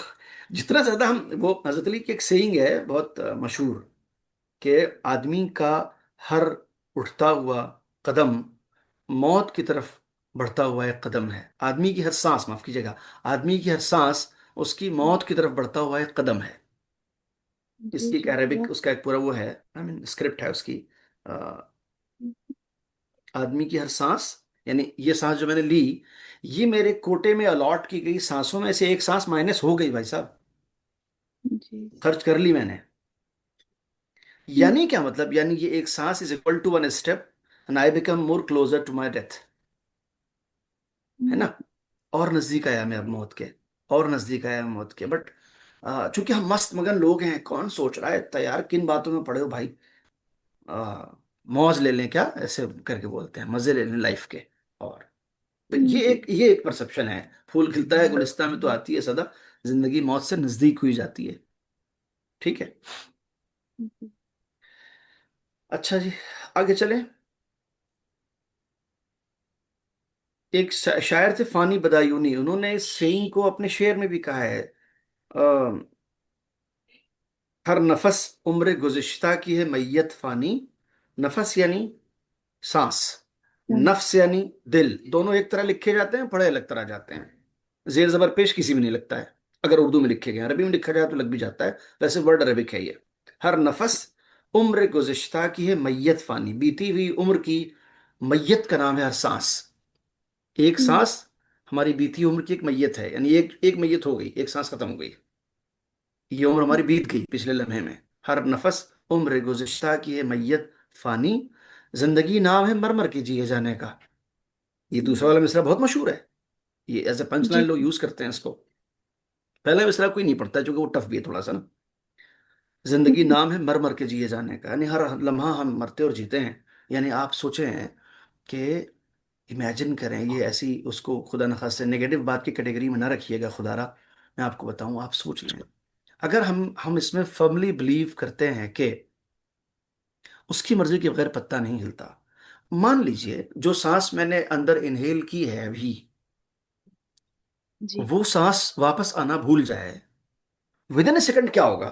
जितना ज्यादा हम, वो हजरत अली की एक सेइंग है बहुत मशहूर, कि आदमी का हर उठता हुआ कदम मौत की तरफ बढ़ता हुआ एक कदम है। आदमी की हर सांस, माफ कीजिएगा, आदमी की हर सांस उसकी मौत की तरफ बढ़ता हुआ एक कदम है। जी इसकी एक जी, अरेबिक बहुत। उसका एक पूरा वो है, आई मीन स्क्रिप्ट है उसकी। अ, आदमी की हर सांस, यानी ये सांस जो मैंने ली, ये मेरे कोटे में अलॉट की गई सांसों में से एक सांस माइनस हो गई भाई साहब, जी। खर्च कर ली मैंने। यानी क्या मतलब, यानी ये एक सांस is equal to 1 step and I become more closer to my death, है ना। और नजदीक आया मैं अब मौत के, और नजदीक आया मैं मौत के। बट चूंकि हम मस्त मगन लोग हैं, कौन सोच रहा है इतना यार, किन बातों में पड़े हो भाई। आ, मौज ले लें, क्या ऐसे करके बोलते हैं, मजे ले लें लाइफ के। और तो ये एक परसेप्शन है। फूल खिलता है गुलिस्तान में तो आती है सदा, जिंदगी मौत से नजदीक हुई जाती है। ठीक है। अच्छा जी, आगे चलें। एक शायर थे फानी बदायूनी, उन्होंने इस सेइंग को अपने शेर में भी कहा है। हर नफस उम्र गुज़िश्ता की है मैयत फानी। नफस यानी सांस, नफ्स यानी दिल, दोनों एक तरह लिखे जाते हैं, पढ़े अलग तरह जाते हैं। जेर जबर पेश किसी में नहीं लगता है, अगर उर्दू में लिखे गए, अरबी में लिखा जाए तो लग भी जाता है, वैसे वर्ड अरबिक है ये। हर नफस उम्र गुज़िश्ता की है मैयत फानी, बीती हुई उम्र की मैयत का नाम है हर सांस। एक सांस हमारी बीती उम्र की एक मैयत है, यानी एक एक मैयत हो गई, एक सांस खत्म हो गई, ये उम्र हमारी बीत गई पिछले लम्हे में। हर नफस उम्र गुज़िश्ता की है मैयत फानी, जिंदगी नाम है मर मर के जिए जाने का। ये दूसरा वाला मिसरा बहुत मशहूर है, ये एज ए पंच जी लाइन लोग यूज करते हैं इसको। पहला मिसरा कोई नहीं पढ़ता क्योंकि वो टफ भी है थोड़ा सा ना। जिंदगी नाम है मर मर के जिए जाने का, यानी हर लम्हा हम मरते और जीते हैं। यानी आप सोचें कि इमेजिन करें, ये ऐसी उसको खुदा न खास्ते नेगेटिव बात की कैटेगरी में ना रखिएगा खुदारा। मैं आपको बताऊं, आप सोच लें, अगर हम इसमें फर्मली बिलीव करते हैं कि उसकी मर्जी के बगैर पत्ता नहीं हिलता। मान लीजिए जो सांस मैंने अंदर इनहेल की है अभी, जी वो सांस वापस आना भूल जाए, विद इन ए सेकंड क्या होगा?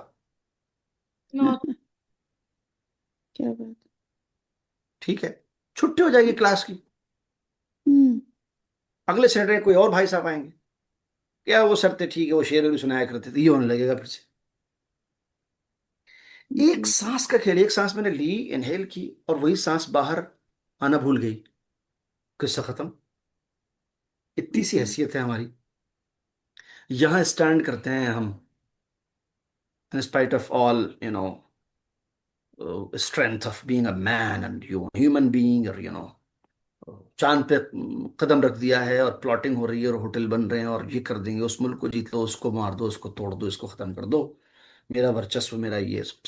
क्या बात। ठीक है, छुट्टी हो जाएगी क्लास की, हम्म अगले सैटरडे कोई और भाई साहब आएंगे, क्या वो सर थे, ठीक है वो शेर भी सुनाया करते थे, ये होने लगेगा फिर से। एक जी सांस का खेल, एक सांस मैंने ली, इनहेल की, और वही सांस बाहर आना भूल गई, किस्सा खत्म। इतनी सी जी हैसियत है हमारी। यहां स्टैंड करते हैं हम, in spite of all strength of being a man and you human being, और चांद पे कदम रख दिया है और प्लॉटिंग हो रही है और होटल बन रहे हैं और ये कर देंगे, उस मुल्क को जीत लो, उसको मार दो, उसको तोड़ दो, इसको खत्म कर दो, मेरा वर्चस्व, मेरा ये सब।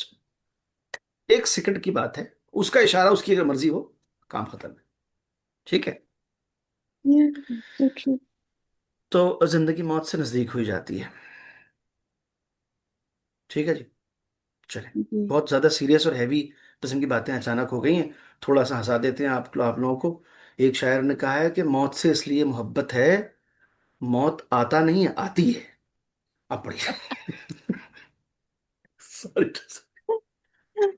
एक सेकंड की बात है, उसका इशारा, उसकी अगर मर्जी हो, काम खत्म है। ठीक है, या सो ट्रू। तो जिंदगी मौत से नजदीक हुई जाती है। ठीक है जी, चले। जी बहुत ज्यादा सीरियस और हैवी किस्म की बातें अचानक हो गई हैं, थोड़ा सा हंसा देते हैं आप लोगों को। एक शायर ने कहा है कि मौत से इसलिए मोहब्बत है, मौत आता नहीं आती है। अब बढ़िया। सॉरी,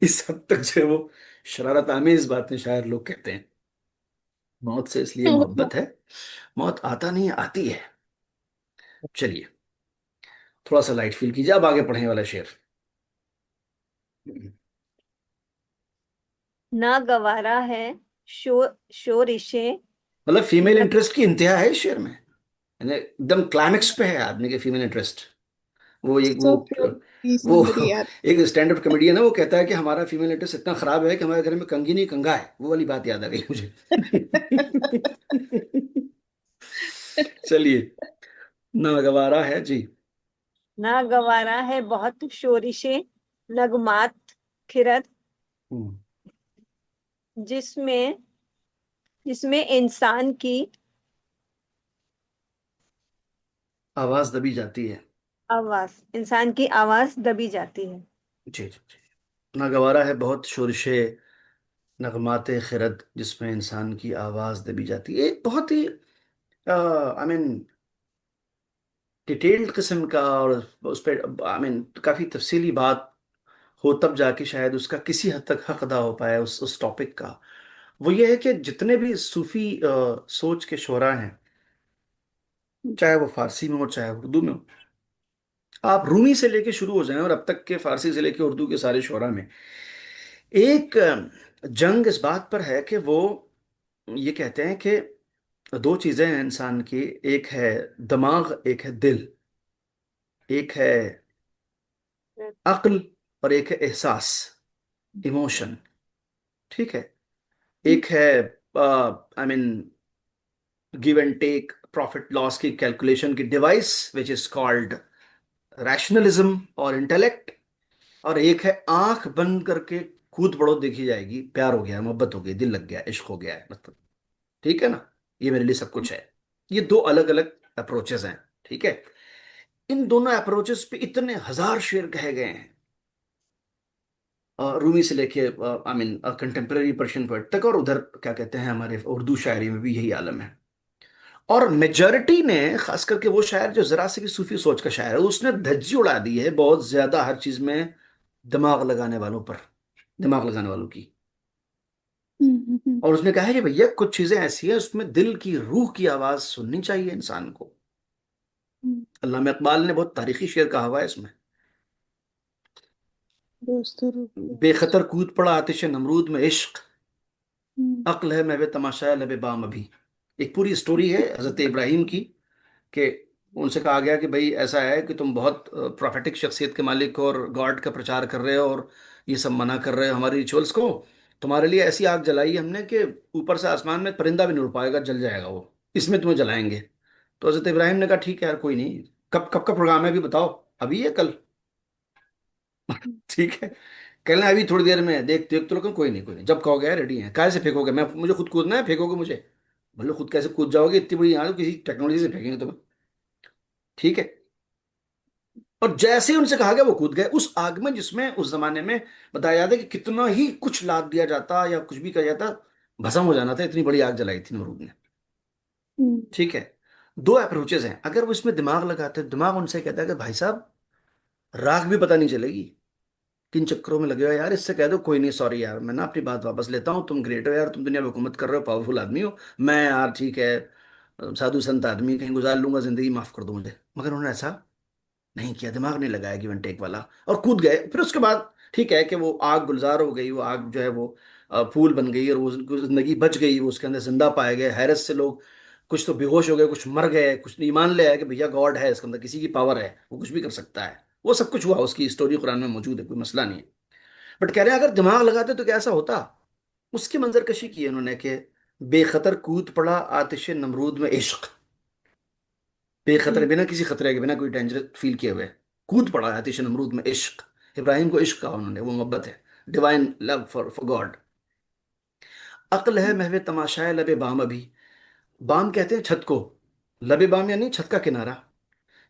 इस हद तक जो है वो शरारत आमेज बातें शायर लोग कहते हैं। मौत से इसलिए मोहब्बत है, मौत आता नहीं आती है। चलिए, थोड़ा सा लाइट फील कीजिए, अब आगे पढ़ने वाला शेर। ना गवारा है शोरिशे मतलब फीमेल नग, इंटरेस्ट की इंतहा है इस शेर में, यानी एकदम क्लाइमेक्स पे है आदमी के फीमेल इंटरेस्ट। वो एक सो प्योर की वो सौंदर्य एक स्टैंड अप कॉमेडियन है, वो कहता है कि हमारा फीमेल इंटरेस्ट इतना खराब है कि हमारे घर में कंगी नहीं कंगा है, वो वाली बात याद आ गई मुझे। चलिए, नागवारा है जी। ना गवारा है बहुत शोरिशे नगमात खिरत, हम्म, जिसमें जिसमें इंसान की आवाज दबी जाती है। आवाज दबी जाती है। जी जी जी, नागवारा है बहुत शोरशे नगमाते खिरद, जिसमें इंसान की आवाज दबी जाती है। एक बहुत ही आई मीन डिटेल्ड किस्म का, और उस पर आई मीन काफी तफसीली बात हो, तब जाके शायद उसका किसी हद तक हक अदा हो पाया उस टॉपिक का। वो ये है कि जितने भी सूफी सोच के शोरा हैं, चाहे वो फारसी में हो चाहे उर्दू में हो, आप रूमी से लेके शुरू हो जाएं और अब तक के फारसी से लेके उर्दू के सारे शोरा में एक जंग इस बात पर है कि वो ये कहते हैं कि दो चीजें हैं इंसान की, एक है दिमाग, एक है दिल, एक है अक्ल, और एक है एहसास, इमोशन। ठीक है, एक है I mean give and take, profit loss की कैलकुलेशन की device which is called rationalism और इंटेलेक्ट, और एक है आंख बंद करके कूद पड़ो देखी जाएगी, प्यार हो गया, मोहब्बत हो गई, दिल लग गया, इश्क हो गया है मतलब। ठीक है ना, ये मेरे लिए सब कुछ है। ये दो अलग अलग अप्रोचेस हैं। ठीक है, इन दोनों अप्रोचेस पे इतने हजार शेर कहे गए हैं रूमी से लेके I mean contemporary Persian poet तक, और उधर क्या कहते हैं हमारे उर्दू शायरी में भी यही आलम है। और मेजॉरिटी ने, खास करके वो शायर जो जरा सी भी सूफी सोच का शायर है, उसने धज्जी उड़ा दी है बहुत ज्यादा हर चीज में दिमाग लगाने वालों पर, दिमाग लगाने वालों की। और उसने कहा है कि भैया कुछ चीजें ऐसी है उसमें दिल की रूह की आवाज सुननी चाहिए इंसान को। अल्लामा इकबाल ने बहुत तारीखी शेर कहा हुआ है इसमें, दोस्तों रुको। बेखतर कूद पड़ा आतिश नमरूद में इश्क, अक्ल है मैं वे तमाशा लबे बाम अभी। एक पूरी स्टोरी है हजरत इब्राहिम की, कि उनसे कहा गया कि भाई ऐसा है कि तुम बहुत प्रोफेटिक शख्सियत के मालिक हो और गॉड का प्रचार कर रहे हो और ये सब मना कर रहे हो हमारी रिचुअल्स को, तुम्हारे लिए ऐसी आग जलाई हमने कि ऊपर से आसमान में परिंदा भी नहीं उड़ पाएगा, जल जाएगा वो, इसमें तुम्हें जलाएंगे। तो हजरत इब्राहिम ने कहा ठीक है यार कोई नहीं, कब कब का प्रोग्राम है अभी बताओ, अभी है कल? ठीक है, कहना अभी थोड़ी देर में है, देख देख तो लोग, कोई नहीं कोई नहीं, जब कहोगे रेडी है। कैसे फेंकोगे? मैं, मुझे खुद कूदना है, फेंकोगे मुझे? बोलो खुद कैसे कूद जाओगे, इतनी बड़ी यहाँ तो किसी टेक्नोलॉजी से फेंकेंगे तुम्हें। ठीक है, और जैसे ही उनसे कहा गया वो कूद गए उस आग में, जिसमें उस जमाने में बताया जाता है कि कितना ही कुछ लाद दिया जाता या कुछ भी किया जाता भस्म हो जाना था, इतनी बड़ी आग जलाई थी नमरूद ने। ठीक है, दो अप्रोचेस हैं। अगर वो इसमें दिमाग लगाते, दिमाग उनसे कहता है कि भाई साहब राख भी पता नहीं चलेगी, किन चक्करों में लगे हो यार, इससे कह दो कोई नहीं सॉरी यार मैं ना अपनी बात वापस लेता हूँ, तुम ग्रेट हो यार, तुम दुनिया में हुकूमत कर रहे हो, पावरफुल आदमी हो, मैं यार ठीक है साधु संत आदमी कहीं गुजार लूंगा जिंदगी, माफ कर दो मुझे। मगर उन्होंने ऐसा नहीं किया, दिमाग नहीं लगाया गिवन टेक वाला, और कूद गए। फिर उसके बाद ठीक है कि वो आग गुलजार हो गई, वो आग जो है वो फूल बन गई, और वो उनको जिंदगी बच गई, वो उसके अंदर जिंदा पाए गए। हैरत से लोग कुछ तो बेहोश हो गए, कुछ मर गए, कुछ ईमान ले आए कि भैया गॉड है इसके अंदर, किसी की पावर है, वो कुछ भी कर सकता है। वो सब कुछ हुआ, उसकी स्टोरी कुरान में मौजूद है, कोई मसला नहीं है। बट कह रहे हैं अगर दिमाग लगाते तो कैसा होता। उसकी मंजरकशी की है उन्होंने कि बेखतर कूद पड़ा आतिश नमरूद में इश्क, बेखतर बिना किसी खतरे के, बिना कोई डेंजर फील किए हुए कूद पड़ा आतिश नमरूद में इश्क। इब्राहिम को इश्क कहा उन्होंने, वो मोहब्बत है, डिवाइन लव फॉर गॉड। अक्ल है महवे तमाशाए लबे बाम अभी, बाम कहते हैं छत को, लबे बाम यानी छत का किनारा।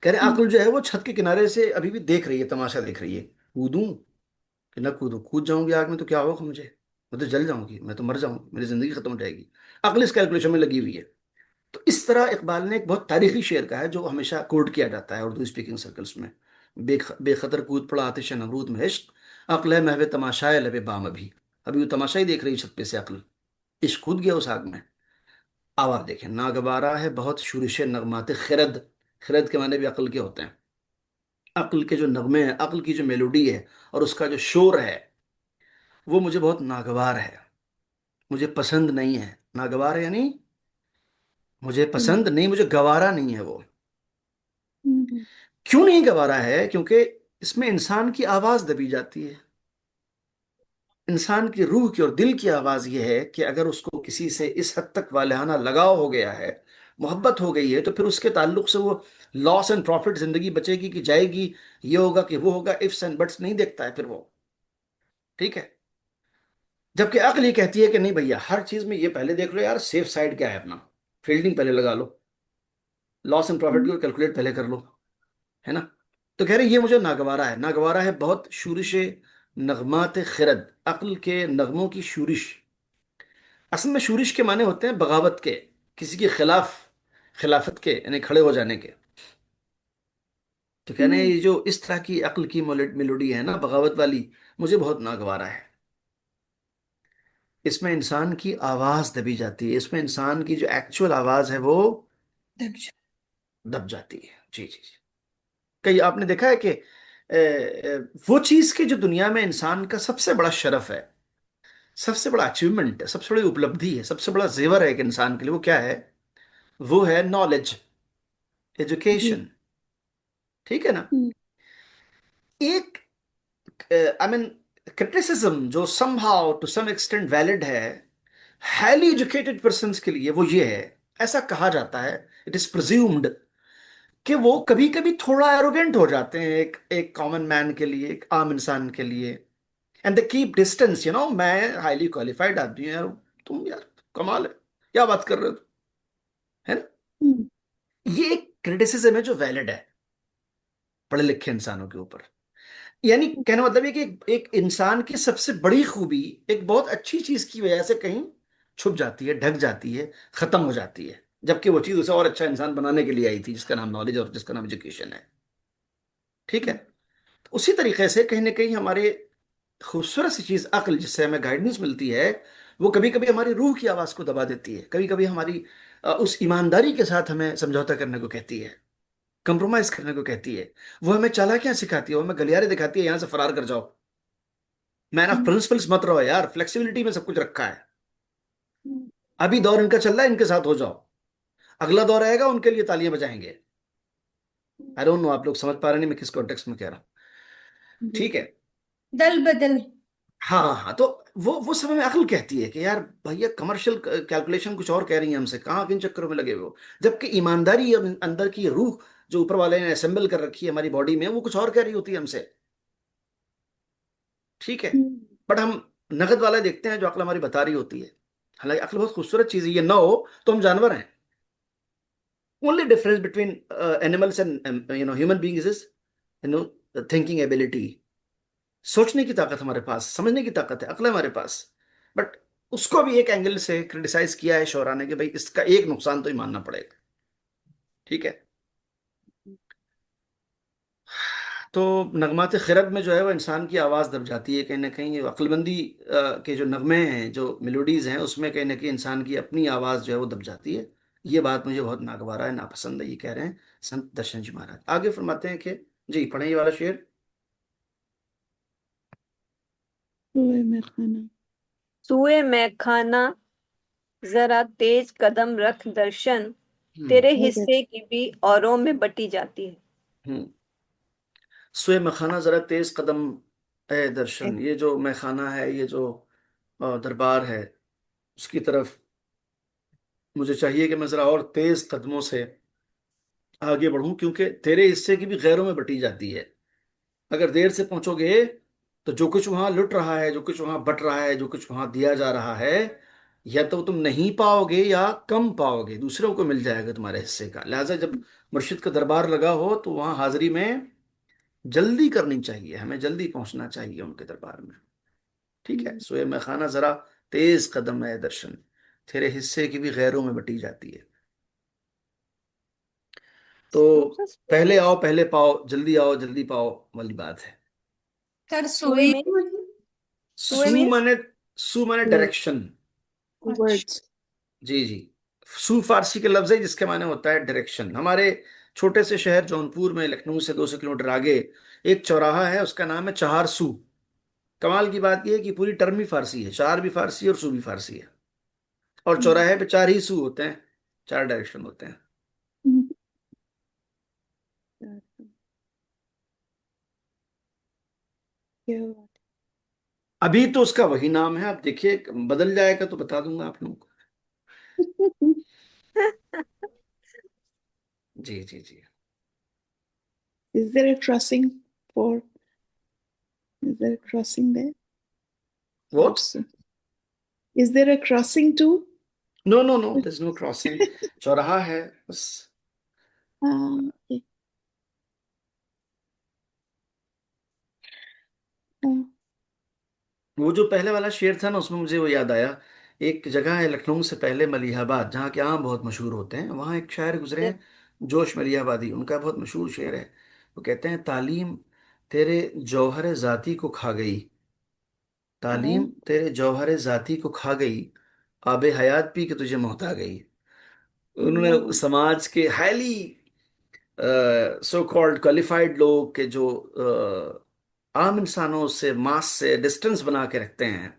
कह रहे हैं अक्ल जो है वो छत के किनारे से अभी भी देख रही है, तमाशा देख रही है। कूदूं कि ना कूदूं, कूद जाऊंगी आग में तो क्या होगा मुझे, मैं तो जल जाऊंगी, मैं तो मर जाऊंगी, मेरी जिंदगी खत्म हो जाएगी। अक्ल इस कैलकुलेशन में लगी हुई है। तो इस तरह इकबाल ने एक बहुत तारीखी शेर का है जो हमेशा कोट किया जाता है उर्दू स्पीकिंग सर्कल्स में, बेखतर कूद पड़ा आतिश नमरूद में इश्क, अक्ल है महवे तमाशाए लबे बाम अभी। अभी वो तमाशा ही देख रही छत पे से अक्ल, इश्क कूद गया उस आग में। आवाज देखें, नागवारा है बहुत शुरिश नगमात खिरद, खिरद के माने भी अक्ल के होते हैं। अक्ल के जो नगमे हैं, अक्ल की जो मेलोडी है और उसका जो शोर है, वो मुझे बहुत नागवार है, मुझे पसंद नहीं है। नागवार यानी मुझे पसंद नहीं, मुझे गवारा नहीं है वो। क्यों नहीं गवारा है? क्योंकि इसमें इंसान की आवाज दबी जाती है, इंसान की रूह की और दिल की आवाज यह है कि अगर उसको किसी से इस हद तक वालहाना लगाव हो गया है, मोहब्बत हो गई है, तो फिर उसके ताल्लुक से वो लॉस एंड प्रॉफिट, जिंदगी बचेगी कि जाएगी, ये होगा कि वो होगा, इफ्स एंड बट्स नहीं देखता है फिर वो। ठीक है, जबकि अक्ल ये कहती है कि नहीं भैया हर चीज में ये पहले देख लो यार, सेफ साइड क्या है अपना, फील्डिंग पहले लगा लो, लॉस एंड प्रॉफिट को कैलकुलेट पहले कर लो, है ना। तो कह रहे ये मुझे नागवारा है, नागवारा है बहुत शूरिश नगमात खिरद, अक्ल के नगमों की शूरिश। असल में शूरिश के माने होते हैं बगावत के, किसी के खिलाफ, खिलाफत के, यानी खड़े हो जाने के। तो कहने ये जो इस तरह की अक्ल की मेलोडी है ना बगावत वाली, मुझे बहुत नागवारा है। इसमें इंसान की आवाज दबी जाती है, इसमें इंसान की जो एक्चुअल आवाज है वो दब जाती है। जी जी जी। कई आपने देखा है कि वो चीज की जो दुनिया में इंसान का सबसे बड़ा शरफ है, सबसे बड़ा अचीवमेंट है, सबसे बड़ी उपलब्धि है, सबसे बड़ा जेवर है एक इंसान के लिए, वो क्या है? वो है नॉलेज, एजुकेशन। ठीक है ना। एक आई मीन क्रिटिसिज्म जो somehow to some extent valid है हाईली एजुकेटेड पर्सन के लिए, वो ये है, ऐसा कहा जाता है, इट इज प्रिज्यूम्ड कि वो कभी कभी थोड़ा एरोगेंट हो जाते हैं एक एक कॉमन मैन के लिए, एक आम इंसान के लिए। एंड दे कीप डिस्टेंस, मैं हाईली क्वालिफाइड आदमी हूं यार, तुम यार कमाल है, क्या बात कर रहे हो, है ना। ये एक क्रिटिसिज्म है जो वैलिड है पढ़े लिखे इंसानों के ऊपर। यानी कहने का मतलब है कि एक इंसान की सबसे बड़ी खूबी एक बहुत अच्छी चीज की वजह से कहीं छुप जाती है, ढक जाती है, खत्म हो जाती है, जबकि वो चीज उसे और अच्छा इंसान बनाने के लिए आई थी, जिसका नाम नॉलेज और जिसका नाम एजुकेशन है। ठीक है। तो उसी तरीके से कहीं ना कहीं हमारे खूबसूरत सी चीज अक्ल, जिससे हमें गाइडेंस मिलती है, वो कभी कभी हमारी रूह की आवाज को दबा देती है, कभी कभी हमारी उस ईमानदारी के साथ हमें समझौता करने को कहती है, कंप्रोमाइज करने को कहती है। वो हमें चालाकियां सिखाती है, वो हमें गलियारे दिखाती है, यहां से फरार कर जाओ, मैन ऑफ प्रिंसिपल्स मत रहो यार, फ्लेक्सिबिलिटी में सब कुछ रखा है। अभी दौर इनका चल रहा है, इनके साथ हो जाओ, अगला दौर आएगा, उनके लिए तालियां बजाएंगे। आई डोंट नो आप लोग समझ पा रहे नहीं मैं किस कॉन्टेक्स्ट में कह रहा हूं। ठीक है। दल बदल। हाँ हाँ, तो वो समय में अक्ल कहती है कि यार भैया कमर्शियल कैलकुलेशन कुछ और कह रही है हमसे, कहाँ किन चक्करों में लगे हुए हो, जबकि ईमानदारी और अंदर की रूह जो ऊपर वाले ने असेंबल कर रखी है हमारी बॉडी में, वो कुछ और कह रही होती है हमसे। ठीक है। बट हम नगद वाला देखते हैं जो अक्ल हमारी बता रही होती है। हालांकि अक्ल बहुत खूबसूरत चीज है, ये ना हो तो हम जानवर हैं। Only difference between animals and human beings is thinking ability. सोचने की ताकत हमारे पास, समझने की ताकत है, अक्ल है हमारे पास। बट उसको भी एक एंगल से क्रिटिसाइज किया है शोरा ने कि भाई इसका एक नुकसान तो ही मानना पड़ेगा। ठीक है। तो नगमात खिरद में जो है वो इंसान की आवाज़ दब जाती है कहीं ना कहीं। अक्लमंदी के जो नगमे हैं, जो मेलोडीज हैं, उसमें कहीं ना कहीं इंसान की अपनी आवाज़ जो है वो दब जाती है। ये बात मुझे बहुत नागवारा है, नापसंद है, ये कह रहे हैं संत दर्शन जी महाराज। आगे फरमाते हैं कि जी पढ़ें ये वाला शेर। सुए में खाना। सुए में खाना, जरा तेज कदम रख दर्शन, हम्म तेरे हिस्से की भी औरों में बटी जाती है। हम्म। सोए मखाना जरा तेज कदम ए दर्शन, ये जो मैखाना है, ये जो दरबार है, उसकी तरफ मुझे चाहिए कि मैं जरा और तेज कदमों से आगे बढ़ूं, क्योंकि तेरे हिस्से की भी गैरों में बटी जाती है। अगर देर से पहुंचोगे तो जो कुछ वहां लुट रहा है, जो कुछ वहां बट रहा है, जो कुछ वहां दिया जा रहा है, या तो तुम नहीं पाओगे या कम पाओगे, दूसरों को मिल जाएगा तुम्हारे हिस्से का। लिहाजा जब मुर्शिद का दरबार लगा हो तो वहां हाजिरी में जल्दी करनी चाहिए, हमें जल्दी पहुंचना चाहिए उनके दरबार में। ठीक है। सोए मैं खाना जरा तेज कदम है दर्शन, तेरे हिस्से की भी गैरों में बटी जाती है। तो कौन सा सुए पहले में? आओ पहले पाओ, जल्दी आओ जल्दी पाओ वाली बात है। सर सुए सोई में, सुए सू मीन्स माने, सू माने डायरेक्शन। वर्ड्स। जी जी। सू फारसी के लफ्ज है जिसके माने होता है डायरेक्शन। हमारे छोटे से शहर जौनपुर में, लखनऊ से 200 किलोमीटर आगे, एक चौराहा है, उसका नाम है चहार सू। कमाल की बात यह है कि पूरी टर्म ही फारसी है, चार भी फारसी है और सू भी फारसी है। और चौराहे पे चार ही सू होते हैं, चार डायरेक्शन होते हैं। क्या बात अभी तो उसका वही नाम है, आप देखिए बदल जाएगा तो बता दूंगा आप लोगों को। है। जी जी जी। Is there a crossing for? Is there a crossing there? What? Also, is there a crossing too? No no no, there's no crossing, चौराहा है बस। Okay. Uh, वो जो पहले वाला शेर था ना, उसमें मुझे वो याद आया। एक जगह है लखनऊ से पहले, मलिहाबाद, जहाँ के आम बहुत मशहूर होते हैं, वहाँ एक शायर गुजरे हैं, जोश मलिहाबादी, उनका बहुत मशहूर शेर है। वो कहते हैं तालीम तेरे जौहर जाती को खा गई, तालीम तेरे जौहर जाती को खा गई, आबे हयात पी के तुझे मोहता गई। उन्होंने समाज के हाईली सो कॉल्ड क्वालिफाइड लोग के जो आम इंसानों से, मास से डिस्टेंस बना के रखते हैं,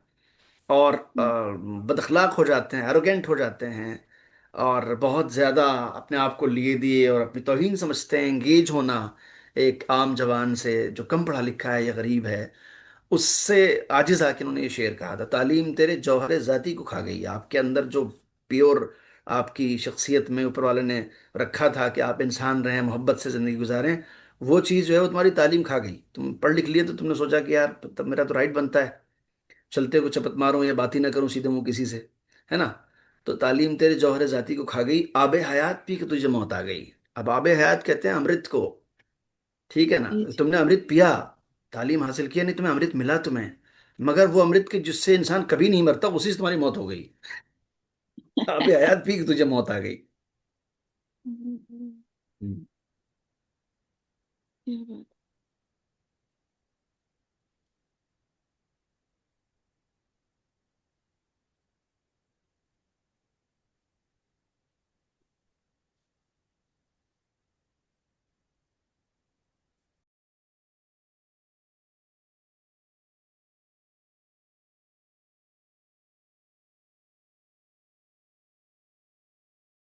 और बदअखलाक हो जाते हैं, एरोगेंट हो जाते हैं, और बहुत ज़्यादा अपने आप को लिए दिए और अपनी तौहीन समझते हैं, एंगेज होना एक आम जवान से जो कम पढ़ा लिखा है या गरीब है, उससे आजिज आके उन्होंने ये शेर कहा था, तालीम तेरे जौहर ज़ाती को खा गई। आपके अंदर जो प्योर आपकी शख्सियत में ऊपर वाले ने रखा था कि आप इंसान रहें, मोहब्बत से ज़िंदगी गुजारें, वो चीज़ जो है वो तुम्हारी तालीम खा गई। तुम पढ़ लिख लिए तो तुमने सोचा कि यार तब मेरा तो राइट बनता है, चलते को चपत मारूं या बात ही ना करूं सीधे मुंह किसी से, है ना। तो तालीम तेरे जौहर जाती को खा गई, आबे हयात पी के तुझे मौत आ गई। अब आबे हयात कहते हैं अमृत को, ठीक है ना, जी जी। तुमने अमृत पिया, तालीम हासिल किया, नहीं तुम्हें अमृत मिला तुम्हें, मगर वो अमृत के जिससे इंसान कभी नहीं मरता उसी से तुम्हारी मौत हो गई। अबे हयात पी के तुझे मौत आ गई। हम्म, हम्म। क्या बात।